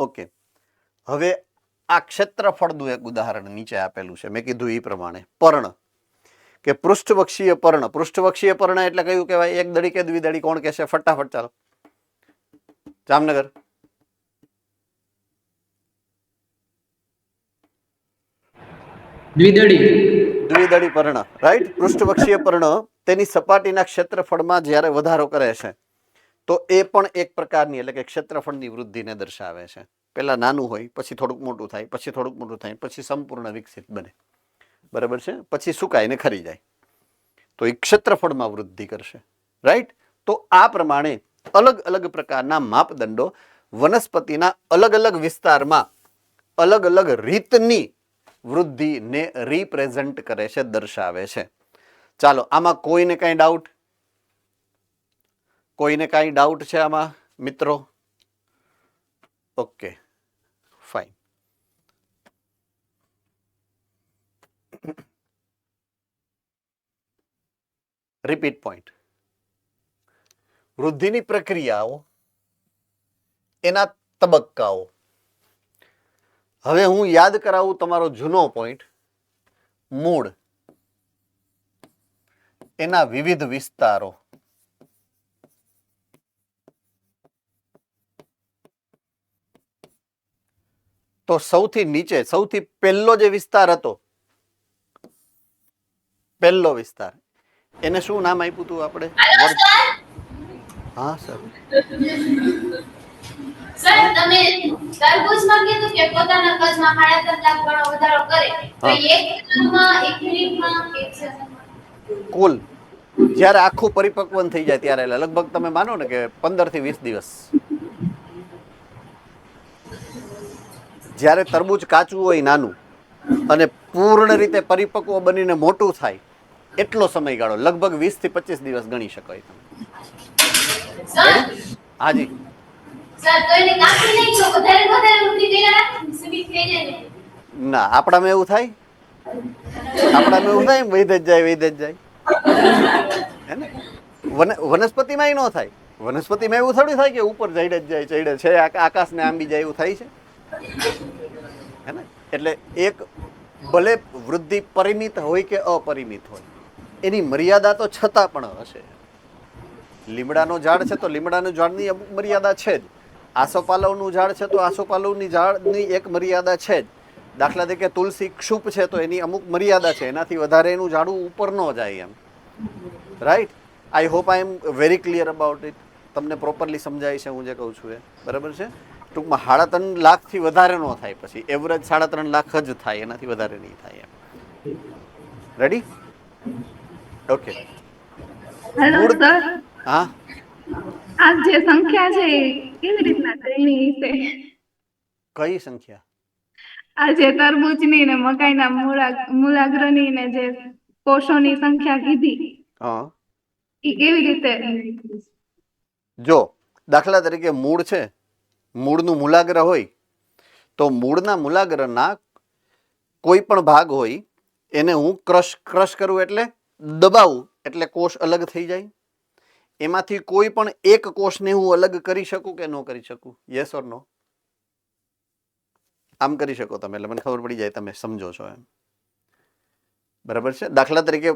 ઓકે, હવે આ ક્ષેત્રફળનું એક ઉદાહરણ નીચે આપેલું છે. મેં કીધું એ પ્રમાણે પર્ણ કે પૃષ્ઠવક્ષીય પર્ણ. પૃષ્ઠવક્ષીય પર્ણ એટલે કયું કહેવાય? એક દડી કે દ્વિદડી? કોણ કહેશે ફટાફટ? ચાલો, જામનગર. દ્વિદડી પર્ણ, રાઈટ. પૃષ્ઠવક્ષીય પર્ણ તેની સપાટીના ક્ષેત્રફળમાં જ્યારે વધારો કરે છે તો એ પણ એક પ્રકારની એટલે કે ક્ષેત્રફળની વૃદ્ધિને દર્શાવે છે. પહેલા નાનું હોય, પછી થોડુંક મોટું થાય, પછી થોડુંક મોટું થાય, પછી સંપૂર્ણ વિકસિત બને, બરાબર છે. પછી સુકાઈને ખરી જાય તો એ ક્ષેત્રફળમાં વૃદ્ધિ કરશે, રાઈટ. તો આ પ્રમાણે અલગ અલગ પ્રકારના માપદંડો વનસ્પતિના અલગ અલગ વિસ્તારમાં અલગ અલગ રીતની વૃદ્ધિને રિપ્રેઝન્ટ કરે છે, દર્શાવે છે. ચાલો, આમાં કોઈને કાંઈ ડાઉટ? કોઈને કાંઈ ડાઉટ છે આમાં મિત્રો? Okay, fine. Repeat point. વૃદ્ધિની પ્રક્રિયાઓ, એના તબક્કાઓ. હવે હું યાદ કરાવું તમારો જૂનો પોઈન્ટ. મૂળ, એના વિવિધ વિસ્તારો, તો સૌથી નીચે સૌથી પહેલો જે વિસ્તાર હતો, પહેલો વિસ્તાર, એને શું નામ આપ્યું હતું આપણે? હા સર. સર, તમે તરબૂચમાં કીધું કે પોતાના કદમાં 3.5 લાખ ગણો વધારો કરે તો એક કદમાં 1 મિનિટમાં કુલ જ્યારે આખું પરિપક્વન થઈ જાય ત્યારે લગભગ તમે માનો ને કે 15 થી 20 દિવસ. જ્યારે તરબૂચ કાચું હોય નાનું અને પૂર્ણ રીતે પરિપક્વ બનીને મોટું થાય એટલો સમયગાળો લગભગ 20 થી 25 દિવસ ગણી શકાય તમે. હાજી સર, તો એને કાપી નહીં તો વધારે વૃદ્ધિ કર્યા સુધી થઈ જાય ને? ના, આપણામાં એવું થાય? આપણામાં એવું થાય? વૈધ જ જાય હે ને? વનસ્પતિમાં ન થાય. વનસ્પતિમાં એવું થોડું થાય કે ઉપર ચડે જ જાય, ચડે છે આકાશને આંબી જાય, એવું થાય છે હે ને? એટલે એક ભલે વૃદ્ધિ પરિમિત હોય કે અપરિમિત હોય, એની મર્યાદા તો છતાં પણ હશે. લીમડાનો ઝાડ છે તો લીમડાનું ઝાડની અમુક મર્યાદા છે જ. આસોપાલવનું ઝાડ છે તો આસોપાલવની ઝાડની એક મર્યાદા છે જ. દાખલા તરીકે તુલસી ક્ષુપ છે તો એની અમુક મર્યાદા છે, એનાથી વધારે એનું ઝાડું ઉપર ન જાય એમ. Right. I hope I am very clear about it. તમને પ્રોપરલી સમજાય છે હું જે કહું છું એ, બરાબર છે? ટૂંકમાં 3.5 લાખથી વધારે ન થાય, પછી એવરેજ 3.5 લાખ જ થાય, એનાથી વધારે નહીં થાય એમ. રેડી? ઓકે. હેલો સર, હા, આ જે સંખ્યા છે એ કેવી રીતના શ્રેણી વિશે? કઈ સંખ્યા? આ જે તરબૂચની ને મકાઈના મૂળાગ્રની ને જે કોષોની સંખ્યા કીધી, હા, એ કેવી રીતે? જો દાખલા તરીકે મૂળ છે, મૂળનું મૂલાગ્ર હોય તો મૂળના મૂલાગ્રના કોઈ પણ ભાગ હોય એને હું ક્રશ કરું એટલે દબાવું એટલે કોષ અલગ થઈ જાય. એમાંથી કોઈ પણ એક કોષને હું અલગ કરી શકું કે ન કરી શકું? યસ ઓર નો? આમ કરી શકો તમે, એટલે મને ખબર પડી જાય તમે સમજો છો એમ, બરાબર છે? દાખલા તરીકે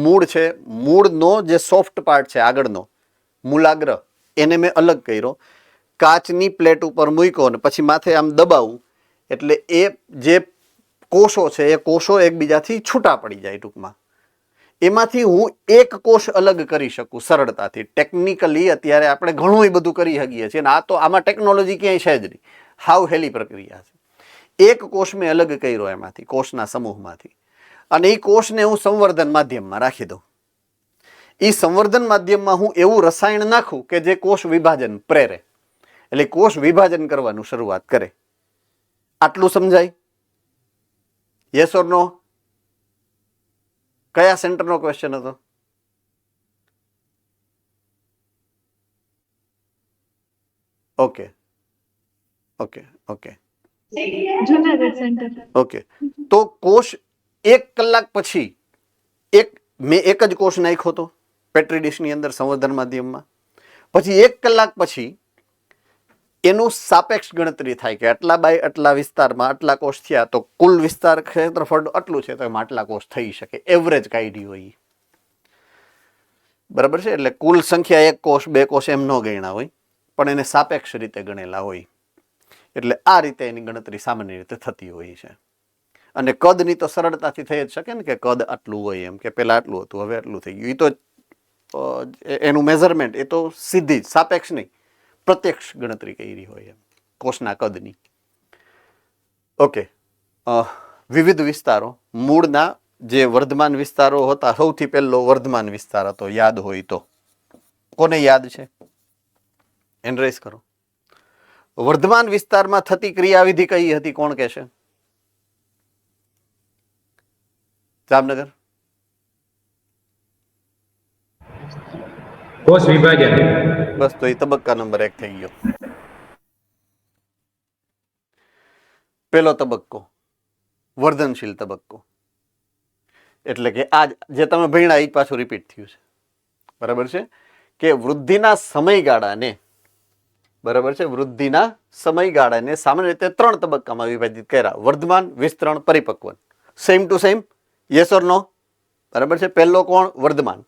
મૂળ છે, મૂળનો જે સોફ્ટ પાર્ટ છે આગળનો મૂલાગ્ર, એને મેં અલગ કર્યો, કાચની પ્લેટ ઉપર મૂક્યો અને પછી માથે આમ દબાવું એટલે એ જે કોષો છે એ કોષો એકબીજાથી છૂટા પડી જાય. ટૂંકમાં એમાંથી હું એક કોષ અલગ કરી શકું સરળતાથી. ટેકનિકલી અત્યારે આપણે ઘણું બધું કરી શકીએ છીએ, અને આ તો આમાં ટેકનોલોજી ક્યાંય છે જ નહીં, હાવ હેલી પ્રક્રિયા છે. એક કોષ મેં અલગ કર્યો એમાંથી, કોષના સમૂહમાંથી, અને એ કોષને હું સંવર્ધન માધ્યમમાં રાખી દઉં. એ સંવર્ધન માધ્યમમાં હું એવું રસાયણ નાખું કે જે કોષ વિભાજન પ્રેરે, એટલે કોષ વિભાજન કરવાનું શરૂઆત કરે. આટલું સમજાય? યસ ઓર નો? કયા સેન્ટરનો ક્વેશ્ચન હતો? Okay okay okay Junagadh centre. Okay. તો કોષ 1 કલાક પછી મેં એક જ કોષ નાખ્યો હતો પેટ્રી ડીશની અંદર સંવર્ધન માધ્યમમાં. પછી 1 કલાક પછી એનું સાપેક્ષ ગણતરી થાય કે આટલા બાય આટલા વિસ્તારમાં આટલા કોષ થયા, તો કુલ વિસ્તાર ક્ષેત્રફળ આટલું છે તો એમાં આટલા કોષ થઈ શકે, એવરેજ કાઢી હોય, બરાબર છે? એટલે કુલ સંખ્યા 1 કોષ 2 કોષ એમ ન ગણ્યા હોય, પણ એને સાપેક્ષ રીતે ગણેલા હોય. એટલે આ રીતે એની ગણતરી સામાન્ય રીતે થતી હોય છે. અને કદની તો સરળતાથી થઈ જ શકે ને, કે કદ આટલું હોય એમ, કે પેલા આટલું હતું હવે આટલું થઈ ગયું. એ તો એનું મેઝરમેન્ટ એ તો સીધી જ સાપેક્ષ નહીં, પ્રત્યક્ષ ગણતરી કરી હોય એમ કોષના કદની. ઓકે. વિવિધ વિસ્તારો, મૂળના જે વર્ધમાન વિસ્તારો હતા, સૌથી પહેલો વર્ધમાન વિસ્તાર હતો, યાદ હોય તો કોને યાદ છે? એનરેસ કરો. વર્ધમાન વિસ્તારમાં થતી ક્રિયાવિધિ કઈ હતી? કોણ કહેશે? જામનગર. કોષ વિભાજન. બસ, તો એ તબક્કા નંબર 1 થઈ ગયો. પેલો તબક્કો વર્ધનશીલ તબક્કો, એટલે કે આ જે તમે ભણ્યા એ પાછું રિપીટ થયું છે, બરાબર છે? કે વૃદ્ધિના સમયગાળાને, બરાબર છે, વૃદ્ધિના સમયગાળાને સામાન્ય રીતે 3 તબક્કામાં વિભાજિત કર્યા: વર્ધમાન, વિસ્તરણ, પરિપક્વન. Same to same? Yes or no? બરાબર છે? પહેલો કોણ? વર્ધમાન.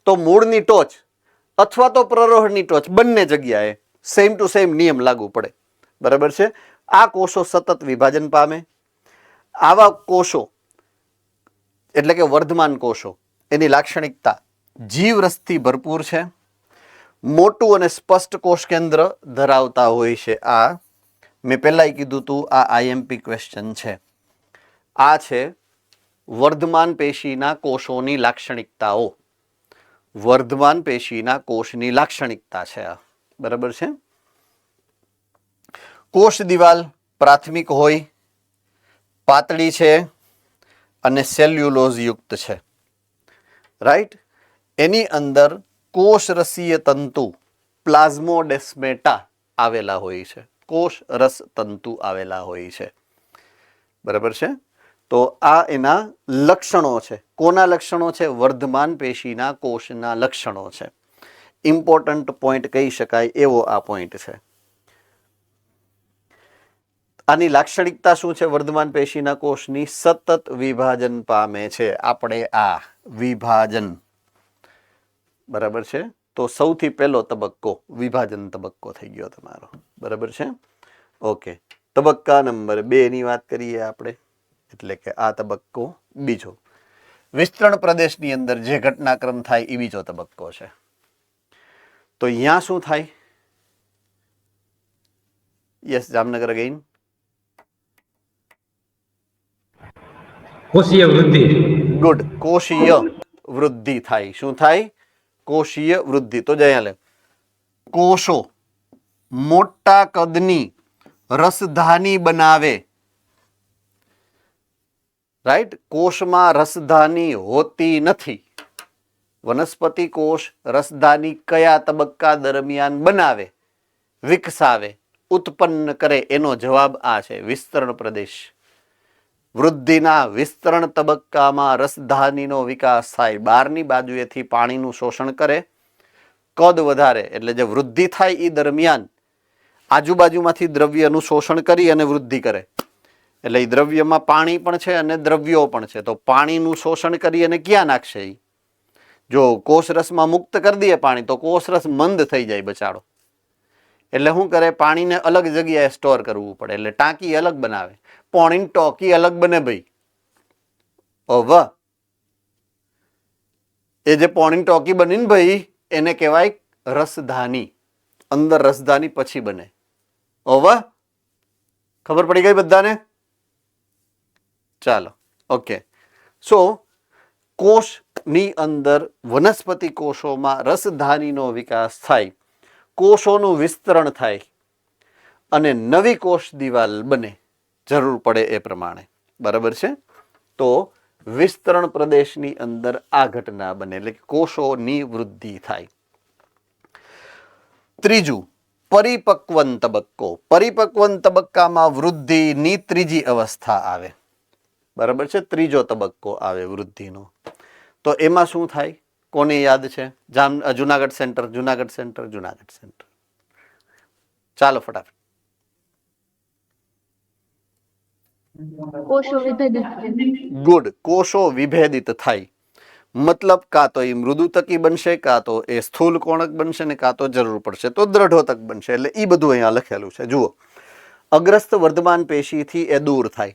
તો મૂળની ટોચ અથવા તો પ્રરોહની ટોચ, બંને જગ્યાએ સેમ ટુ સેમ નિયમ લાગુ પડે, બરાબર છે? આ કોષો સતત વિભાજન પામે. આવા કોષો એટલે કે વર્ધમાન કોષો, એની લાક્ષણિકતા જીવરસથી ભરપૂર છે, મોટું અને સ્પષ્ટ કોષ કેન્દ્ર ધરાવતા હોય છે. આ મેં પહેલાં કીધું હતું, આ આઈએમપી ક્વેશ્ચન છે. આ છે વર્ધમાન પેશીના કોષોની લાક્ષણિકતાઓ. વર્ધમાન પેશીના કોષની લાક્ષણિકતા છે આ, બરાબર છે? કોષ દિવાલ પ્રાથમિક હોય, પાતળી છે અને સેલ્યુલોઝ યુક્ત છે, રાઈટ? એની અંદર કોષ રસીય તંતુ પ્લાઝ્મોડેસ્મેટા આવેલા હોય છે, કોષ રસ તંતુ આવેલા હોય છે, બરાબર છે? તો આ એના લક્ષણો છે. કોના લક્ષણો છે? વર્ધમાન પેશીના કોષના લક્ષણો છે. ઇમ્પોર્ટન્ટ પોઈન્ટ કહી શકાય એવો આ પોઈન્ટ છે. આની લાક્ષણિકતા શું છે? વર્ધમાન પેશીના કોષની સતત વિભાજન પામે છે. આપણે આ વિભાજન, બરાબર છે? તો સૌથી પહેલો તબક્કો વિભાજન તબક્કો થઈ ગયો તમારો. બરાબર છે? ઓકે, તબક્કા નંબર 2 ની વાત કરીએ આપણે, એટલે કે આ તબક્કો બીજો. વિસ્તરણ પ્રદેશની અંદર જે ઘટનાક્રમ થાય એ બીજો તબક્કો છે. તો અહીંયા શું થાય? Yes, Jamnagar again. કોષીય વૃદ્ધિ. ગુડ, કોષીય વૃદ્ધિ થાય. શું થાય? કોષીય વૃદ્ધિ. તો જયા લે, કોષો મોટા કદની રસધાની બનાવે. રાઈટ? કોષમાં રસધાની હોતી નથી. વનસ્પતિ કોષ રસધાની કયા તબક્કા દરમિયાન બનાવે, વિકસાવે, ઉત્પન્ન કરે? એનો જવાબ આ છે, વિસ્તરણ પ્રદેશ. વૃદ્ધિના વિસ્તરણ તબક્કામાં રસધાનીનો વિકાસ થાય. બહારની બાજુએથી પાણીનું શોષણ કરે, કદ વધારે, એટલે જે વૃદ્ધિ થાય એ દરમિયાન આજુબાજુમાંથી દ્રવ્યનું શોષણ કરી અને વૃદ્ધિ કરે. એટલે એ દ્રવ્યમાં પાણી પણ છે અને દ્રવ્યો પણ છે. તો પાણીનું શોષણ કરી અને ક્યાં નાખશે? ઈ જો કોષરસમાં મુક્ત કરી દઈએ પાણી તો કોષરસ મંદ થઈ જાય બચાડો. એટલે શું કરે? પાણીને અલગ જગ્યાએ સ્ટોર કરવું પડે. એટલે ટાંકી અલગ બનાવે, પાણીની ટોકી અલગ બને ભાઈ. વાહ, એ જે પાણીની ટોકી બની ને ભાઈ એને કહેવાય રસધાની. અંદર રસધાની પછી બને. વાહ, ખબર પડી ગઈ બધાને? ચાલો, ઓકે. સો કોષની અંદર વનસ્પતિ કોષોમાં રસધાનીનો વિકાસ થાય, કોષોનું વિસ્તરણ થાય અને નવી કોષ દિવાલ બને જરૂર પડે એ પ્રમાણે. બરાબર છે? તો વિસ્તરણ પ્રદેશની અંદર આ ઘટના બને, એટલે કે કોષોની વૃદ્ધિ થાય. ત્રીજું, પરિપક્વન તબક્કો. પરિપક્વન તબક્કામાં વૃદ્ધિની ત્રીજી અવસ્થા આવે. બરાબર છે? ત્રીજો તબક્કો આવે વૃદ્ધિનો. તો એમાં શું થાય? કોને યાદ છે? Junagadh centre, Junagadh centre, Junagadh centre. ચાલો ફટાફટ. કોષો વિભેદિત. ગુડ, કોષો વિભેદિત થાય. મતલબ કાં તો એ મૃદુતકી બનશે, કાં તો એ સ્થૂલ કોણક બનશે, ને કાં તો જરૂર પડશે તો દ્રઢોતક બનશે. એટલે એ બધું અહીંયા લખેલું છે. જુઓ, અગ્રસ્ત વર્ધમાન પેશીથી એ દૂર થાય.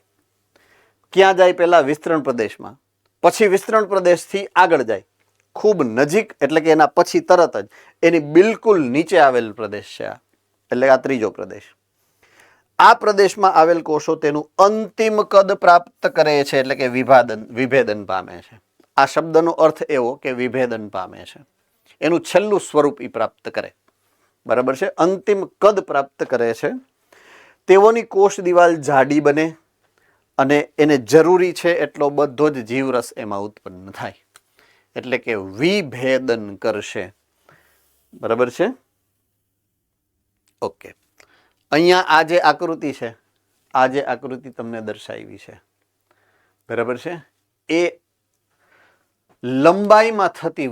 ક્યાં જાય? પહેલા વિસ્તરણ પ્રદેશમાં, પછી વિસ્તરણ પ્રદેશથી આગળ જાય ખૂબ નજીક, એટલે કે એના પછી તરત જ એની બિલકુલ નીચે આવેલ પ્રદેશ છે આ, એટલે આ ત્રીજો પ્રદેશ. આ પ્રદેશમાં આવેલ કોષો તેનું અંતિમ કદ પ્રાપ્ત કરે છે, એટલે કે વિભેદન પામે છે. આ શબ્દનો અર્થ એવો કે વિભેદન પામે છે, એનું છેલ્લું સ્વરૂપ એ પ્રાપ્ત કરે. બરાબર છે? અંતિમ કદ પ્રાપ્ત કરે છે. તેઓની કોષ દિવાલ જાડી બને અને એને જરૂરી છે એટલો બધો જ જીવરસ એમાં ઉત્પન્ન થાય, એટલે કે વિભેદન કરશે. બરાબર છે? ઓકે. અહીંયા આ જે આકૃતિ છે, આ જે આકૃતિ તમને દર્શાવી છે, બરાબર છે, એ લંબાઈમાં થતી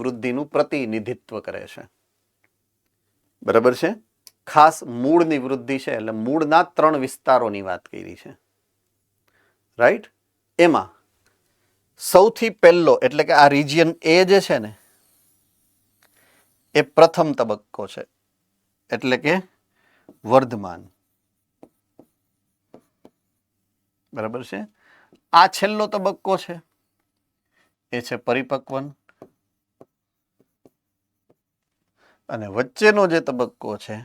વૃદ્ધિનું પ્રતિનિધિત્વ કરે છે. બરાબર છે? ખાસ મૂળની વૃદ્ધિ છે, એટલે મૂળના 3 વિસ્તારોની વાત કરી છે. રાઈટ? એમાં સૌથી પહેલો, એટલે કે આ રિજિયન એ જે છે ને, એ પ્રથમ તબક્કો છે, એટલે કે વર્ધમાન. બરાબર છે? આ છેલ્લો તબક્કો છે, એ છે પરિપક્વન. અને વચ્ચેનો જે તબક્કો છે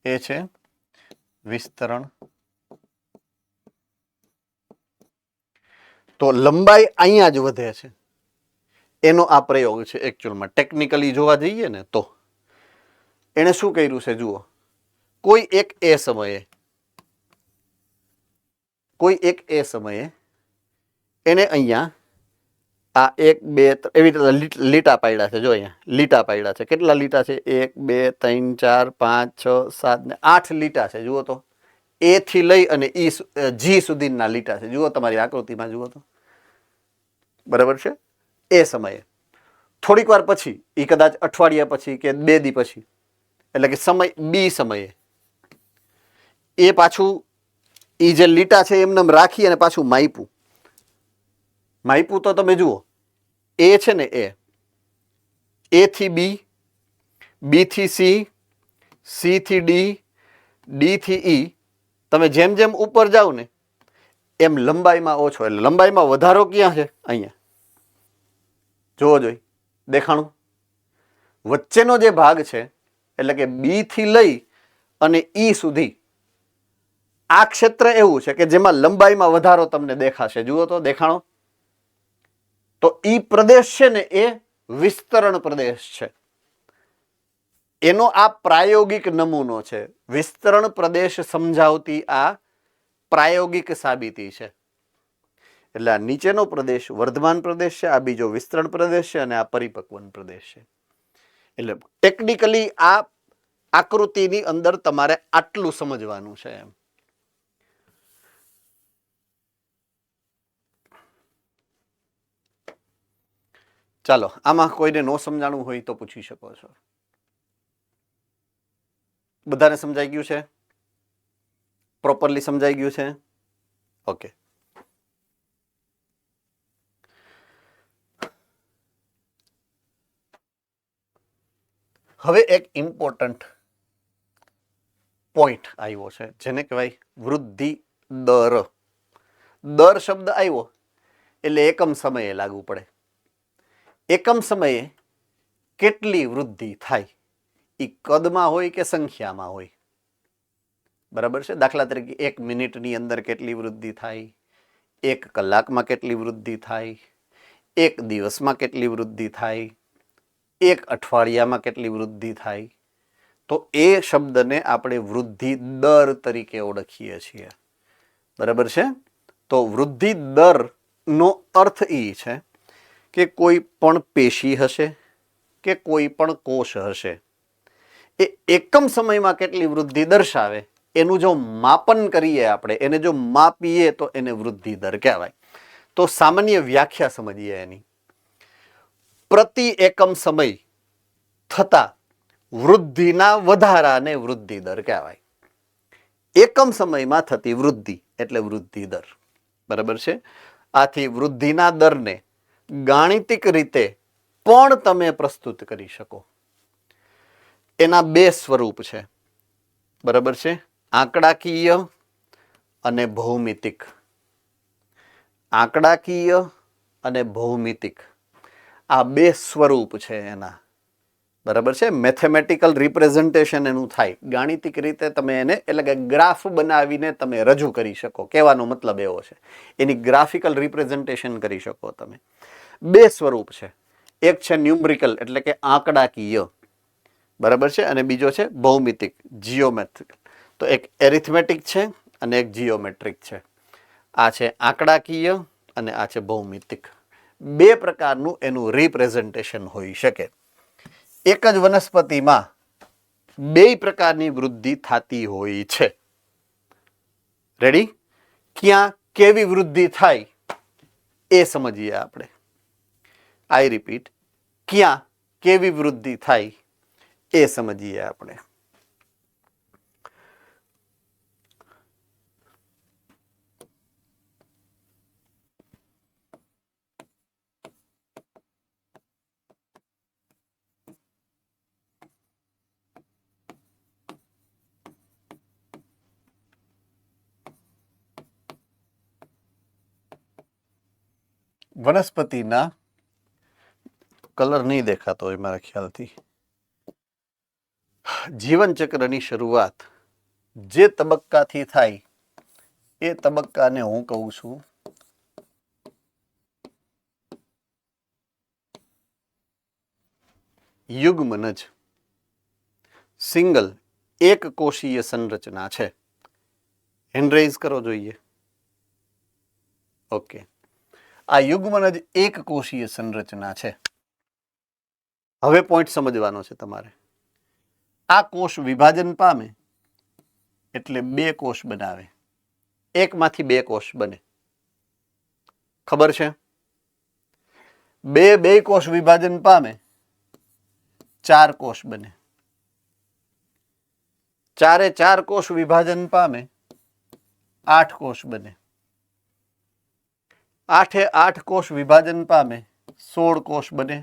એ છે વિસ્તરણ. તો લંબાઈ અહીંયા જ વધે છે, એનો આ પ્રયોગ છે. એકચ્યુઅલમાં ટેકનિકલી જોવા જઈએ ને તો એણે શું કર્યું છે? જુઓ, કોઈ એક એ સમયે એને અહીંયા આ 1 2 એવી રીતે લીટા પાડ્યા છે. જો અહીંયા લીટા પાડ્યા છે. કેટલા લીટા છે? 1 2 3 4 5 6 7 ને 8 લીટા છે. જુઓ તો, એ થી લઈ અને જી સુધીના લીટા છે. જુઓ તમારી આકૃતિમાં જુઓ તો. બરાબર છે? એ સમયે થોડીક વાર પછી, એ કદાચ અઠવાડિયા પછી કે 2 દી પછી, એટલે કે સમય બી સમયે એ પાછું એ જે લીટા છે એમને રાખી અને પાછું માપ્યું તો તમે જુઓ એ છે ને એ થી બી, બી થી સી, સી થી ડી, ડી થી ઈ, તમે જેમ જેમ ઉપર જાઓ ને એમ લંબાઈમાં ઓછો, એટલે લંબાઈમાં વધારો ક્યાં છે? અહીંયા જોવો જોઈ દેખાણું વચ્ચેનો જે ભાગ છે એટલે કે બી થી લઈ અને ઈ સુધી આ ક્ષેત્ર એવું છે કે જેમાં લંબાઈમાં વધારો તમને દેખાશે. જુઓ તો દેખાણો. તો ઈ પ્રદેશ છે ને એ વિસ્તરણ પ્રદેશ છે. એનો આ પ્રાયોગિક નમૂનો છે. વિસ્તરણ પ્રદેશ સમજાવતી આ પ્રાયોગિક સાબિતી છે. એટલે આ નીચેનો પ્રદેશ વર્ધમાન પ્રદેશ છે, આ બીજો વિસ્તરણ પ્રદેશ છે અને આ પરિપક્વન પ્રદેશ છે. એટલે ટેકનિકલી આ આકૃતિની અંદર તમારે આટલું સમજવાનું છે એમ. ચાલો આમાં કોઈને નો સમજાણું હોય તો પૂછી શકો છો. બધાને સમજાઈ ગયું છે? પ્રોપરલી સમજાઈ ગયું છે? ઓકે. હવે એક ઇમ્પોર્ટન્ટ પોઈન્ટ આવ્યો છે જેને કહેવાય વૃદ્ધિ દર. દર શબ્દ આવ્યો એટલે એકમ સમયે લાગુ પડે. એકમ સમયે કેટલી વૃદ્ધિ થાય એ કદમાં હોય કે સંખ્યામાં હોય. બરાબર છે. દાખલા તરીકે 1 મિનિટની અંદર કેટલી વૃદ્ધિ થાય, 1 કલાકમાં કેટલી વૃદ્ધિ થાય, 1 દિવસમાં કેટલી વૃદ્ધિ થાય, 1 અઠવાડિયામાં કેટલી વૃદ્ધિ થાય. તો એ શબ્દને આપણે વૃદ્ધિ દર તરીકે ઓળખીએ છીએ. બરાબર છે. તો વૃદ્ધિ દરનો અર્થ એ છે કે કોઈ પણ પેશી હશે કે કોઈ પણ કોષ હશે એ એકમ સમયમાં કેટલી વૃદ્ધિ દર્શાવે એનું જો માપન કરીએ આપણે, એને જો માપીએ તો એને વૃદ્ધિ દર કહેવાય. તો સામાન્ય વ્યાખ્યા સમજીએ એની. પ્રતિ એકમ સમય થતા વૃદ્ધિના વધારાને વૃદ્ધિ દર કહેવાય. એકમ સમયમાં થતી વૃદ્ધિ એટલે વૃદ્ધિ દર. બરાબર છે. આથી વૃદ્ધિના દરને ગાણિતિક રીતે પણ તમે પ્રસ્તુત કરી શકો. એના 2 સ્વરૂપ છે. બરાબર છે. આંકડાકીય અને ભૌમિતિક. આંકડાકીય અને ભૌમિતિક આ 2 સ્વરૂપ છે એના. બરાબર છે. મેથેમેટિકલ રિપ્રેઝન્ટેશન એનું થાય. ગાણિતિક રીતે તમે એને એટલે કે ગ્રાફ બનાવીને તમે રજૂ કરી શકો. કહેવાનો મતલબ એવો છે. એની ગ્રાફિકલ રિપ્રેઝન્ટેશન કરી શકો તમે. 2 સ્વરૂપ છે. એક છે ન્યુમરિકલ એટલે કે આંકડાકીય. બરાબર છે. અને બીજો છે ભૌમિતિક જીઓમેટ્રિક. તો એક એરિથમેટિક છે અને એક જીઓમેટ્રિક છે. આ છે આંકડાકીય અને આ છે ભૌમિતિક. 2 પ્રકારનું એનું રિપ્રેઝન્ટેશન હોઈ શકે. એક જ વનસ્પતિમાં 2 પ્રકારની વૃદ્ધિ થતી હોય છે. રેડી? ક્યાં કેવી વૃદ્ધિ થાય એ સમજીએ આપણે. આઈ રિપીટ, ક્યાં કેવી વૃદ્ધિ થાય એ સમજીએ આપણે. વનસ્પતિના કલર નહીં દેખાતો હોય મારા ખ્યાલથી. જીવન ચક્રની શરૂઆત જે તબક્કાથી થાય એ તબક્કાને હું કહું છું યુગ્મનજ. સિંગલ એક કોષીય સંરચના છે. હેન્ડ રેઇઝ કરો જોઈએ. ઓકે. આ યુગ્મનજ એક કોષીય સંરચના છે. હવે પોઈન્ટ સમજવાનો છે તમારે. આ કોષ વિભાજન પામે એટલે 2 કોષ બનાવે. એકમાંથી 2 કોષ બને. ખબર છે? 2 કોષ વિભાજન પામે 4 કોષ બને. 4 કોષ વિભાજન પામે 8 કોષ બને. 8 કોષ વિભાજન પામે 16 કોષ બને,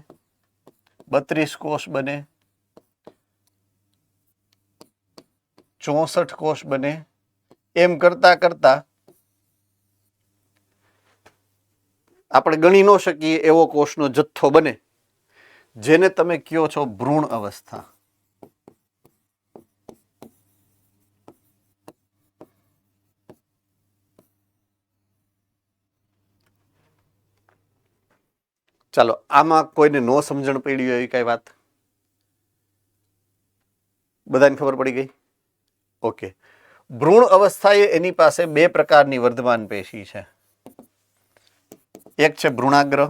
32 કોષ બને, 64 કોષ બને. એમ કરતા કરતા આપણે ગણી ન શકીએ એવો કોષનો જથ્થો બને, જેને તમે કયો છો ભ્રૂણ અવસ્થા. ચાલો, આમાં કોઈને નો સમજણ પડી હોય એવી કઈ વાત? બધાને ખબર પડી ગઈ? ઓકે. ભ્રૂણ અવસ્થાએ એની પાસે બે પ્રકારની વર્ધમાન પેશી છે. એક છે ભ્રૂણાગ્ર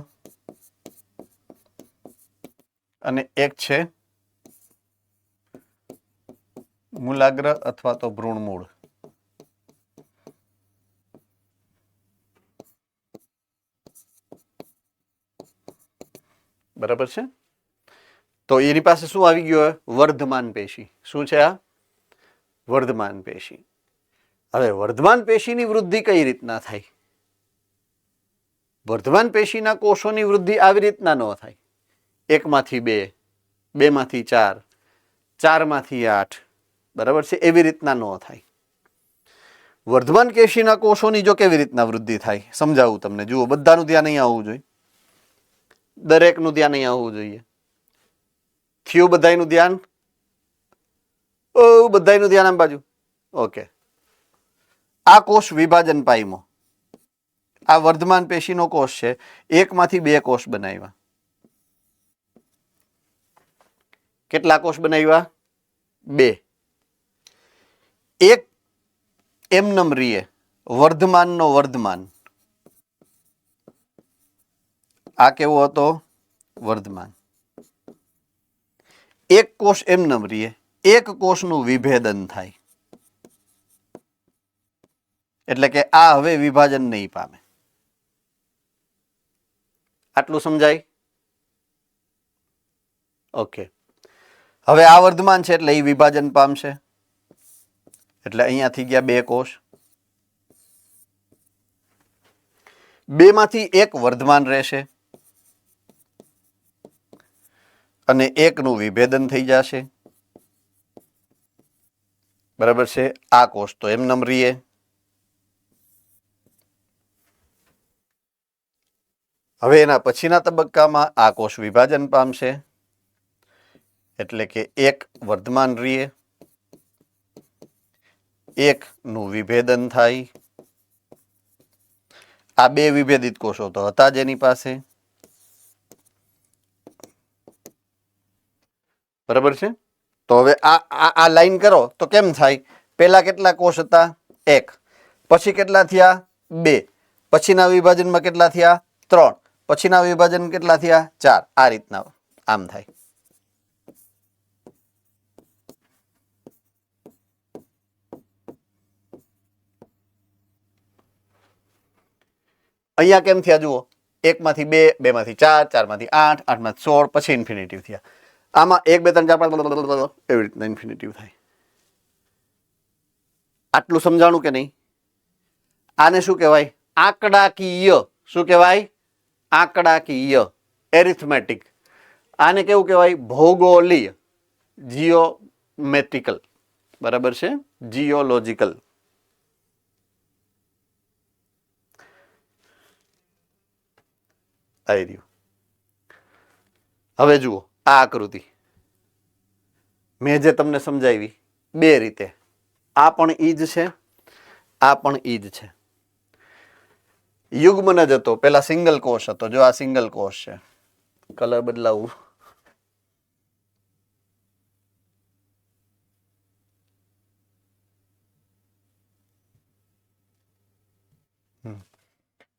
અને એક છે મૂલાગ્ર અથવા તો ભ્રૂણ મૂળ. બરાબર છે? તો એની પાસે શું આવી ગયું? વર્ધમાન પેશી. શું છે આ? વર્ધમાન પેશી. હવે વર્ધમાન પેશીની વૃદ્ધિ કઈ રીતના થાય? વર્ધમાન પેશીના કોષોની વૃદ્ધિ આવી રીતના ન થાય. 1 માંથી 2, 2 માંથી 4, 4 માંથી 8. બરાબર છે? એવી રીતના ન થાય. વર્ધમાન પેશીના કોષોની જો કેવી રીતના વૃદ્ધિ થાય સમજાવું તમને. જુઓ, બધાનું ધ્યાન અહીંયા આવવું જોઈએ, દરેકનું ધ્યાન અહીંયા આવવું જોઈએ. થયું બધાનું ધ્યાન? ઓ, બધાનું ધ્યાન આમ બાજુ. ઓકે. આ કોષ વિભાજન પામ્યો. આ વર્ધમાન પેશીનો કોષ છે. 1 માંથી 2 કોષ બનાવ્યા. કેટલા કોષ બનાવ્યા? 2. એક એમનેમ રીએ, વર્ધમાનનો વર્ધમાન. આ કેવો હતો? વર્ધમાન. એક કોષ એમનેમ રીએ, એક કોષનું વિભેદન થાય. એટલે કે આ હવે વિભાજન નહીં પામે. આટલું સમજાય? ઓકે. હવે આ વર્ધમાન છે એટલે એ વિભાજન પામશે. એટલે અહીંયા થઈ ગયા 2 કોષ. 2 માંથી 1 વર્ધમાન રહેશે અને 1 નું વિભેદન થઈ જશે. બરાબર છે? આ કોષ તો એમનેમ રીએ. હવે એના પછીના તબક્કામાં આ કોષ વિભાજન પામશે. એટલે કે 1 વર્ધમાન રીએ, 1 નું વિભેદન થાય. આ 2 વિભેદિત કોષો તો હતા જ એની પાસે. બરાબર છે? તો હવે આ લાઈન કરો તો કેમ થાય? પહેલા કેટલા કોષ હતા? 1. પછી કેટલા થયા? 2. પછીના વિભાજનમાં કેટલા થયા? 3. પછીના વિભાજન કેટલા થયા? 4. આ રીતના આમ થાય. અહીંયા કેમ થયા જુઓ? 1 માંથી 2, 2 માંથી 4, 4 માંથી 8, 8 માંથી 16, પછી ઇન્ફિનિટિવ થયા. આમાં 1 2 3 4 5 એવી રીતના ઇન્ફિનિટિવ થાય. આટલું સમજાણું કે નહીં? આને શું કહેવાય? આંકડાકીય. શું કહેવાય? આંકડાકીય, એરિથમેટિક. આને કેવું કહેવાય? ભૌગોલીય, જીઓમેટ્રિકલ. બરાબર છે? જીઓલોજિકલ. આવી રહ્યું. હવે જુઓ આ આકૃતિ મેં જે તમને સમજાવી 2 રીતે. આ પણ ઈ જ છે, આ પણ ઈ જ છે. યુગ્મ જ હતો. પેલા સિંગલ કોષ હતો. જો આ સિંગલ કોષ છે. કલર બદલાવું.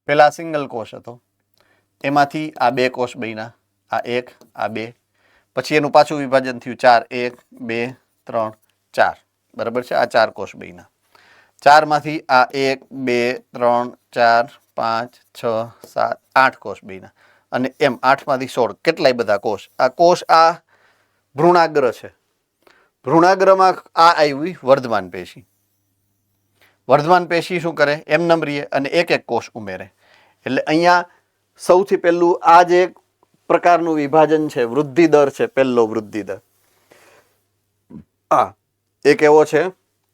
પેલા સિંગલ કોષ હતો. એમાંથી આ 2 કોષ બન્યા. આ 1, આ 2. પછી એનું પાછું વિભાજન થયું 4. 1 2 3 4. બરાબર છે? આ 4 કોષ બન્યા. 4 માંથી આ 1 2 3 4 5 6 7 8 કોષ બન્યા. અને એમ 8 માંથી 16 કેટલાય બધા કોષ. આ કોષ આ ભ્રૂણાગ્ર છે. ભ્રૂણાગ્રમાં આ આવી વર્ધમાન પેશી. વર્ધમાન પેશી શું કરે? એમ નંબરીએ અને 1 1 કોષ ઉમેરે. એટલે અહીંયા સૌથી પહેલું આ જે પ્રકારનું વિભાજન છે, વૃદ્ધિ દર છે, પહેલો વૃદ્ધિ દર. આ એક એવો છે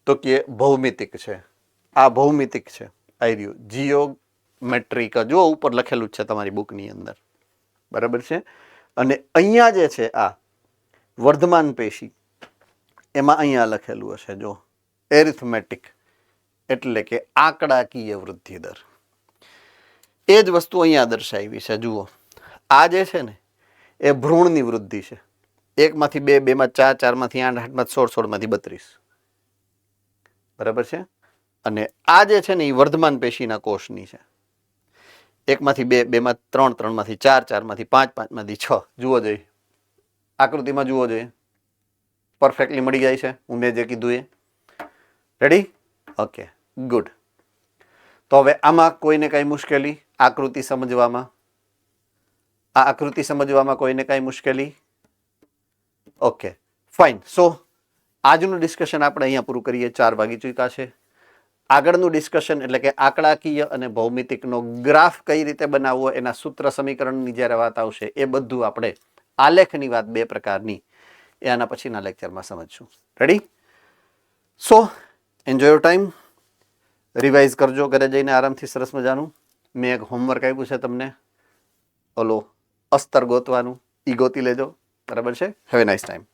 તો કે ભૌમિતિક છે. આ ભૌમિતિક છે. આઈ રહ્યું જીઓમેટ્રિક, જો ઉપર લખેલું જ છે તમારી બુકની અંદર, બરાબર છે. અને અહીંયા જે છે આ વર્ધમાન પેશી, એમાં અહીંયા લખેલું હશે જો એરિથમેટિક, એટલે કે આંકડાકીય વૃદ્ધિ દર. એ જ વસ્તુ અહીંયા દર્શાવી છે. જુઓ, આ જે છે ને એ ભ્રૂણની વૃદ્ધિ છે. 1 માંથી 2, 2 માં 4, 4 માંથી 8, 8 માં 16, 16 માંથી 32, બરાબર છે. અને આ જે છે ને એ વર્ધમાન પેશીના કોષની છે. 1 માંથી 2, 2 માં 3, 3 માંથી 4, 4 માંથી 5, 5 માંથી 6. જુઓ જોઈએ, આકૃતિમાં જુઓ જોઈએ, પરફેક્ટલી મળી જાય છે હું મેં જે કીધું એ. રેડી? Okay, good. તો હવે આમાં કોઈને કઈ મુશ્કેલી આકૃતિ સમજવામાં? આ આકૃતિ સમજવામાં કોઈને કઈ મુશ્કેલી? Okay, fine. સો આજનું ડિસ્કશન આપણે અહીંયા પૂરું કરીએ. 4 વાગી ચૂક્યા છે. આગળનું ડિસ્કશન એટલે કે આંકડાકીય અને ભૌમિતિકનો ગ્રાફ કઈ રીતે બનાવવો, એના સૂત્ર સમીકરણની જ્યારે વાત આવશે, એ બધું આપણે આલેખની વાત 2 પ્રકારની એ આના પછીના લેક્ચરમાં સમજશું. Ready? So enjoy your time. Revise કરજો ઘરે જઈને આરામથી, સરસ મજાનું. મેં એક હોમવર્ક આપ્યું છે તમને, ઓલો અસ્તર ગોતવાનું, ઈ ગોતી લેજો, બરાબર છે. Have a nice time.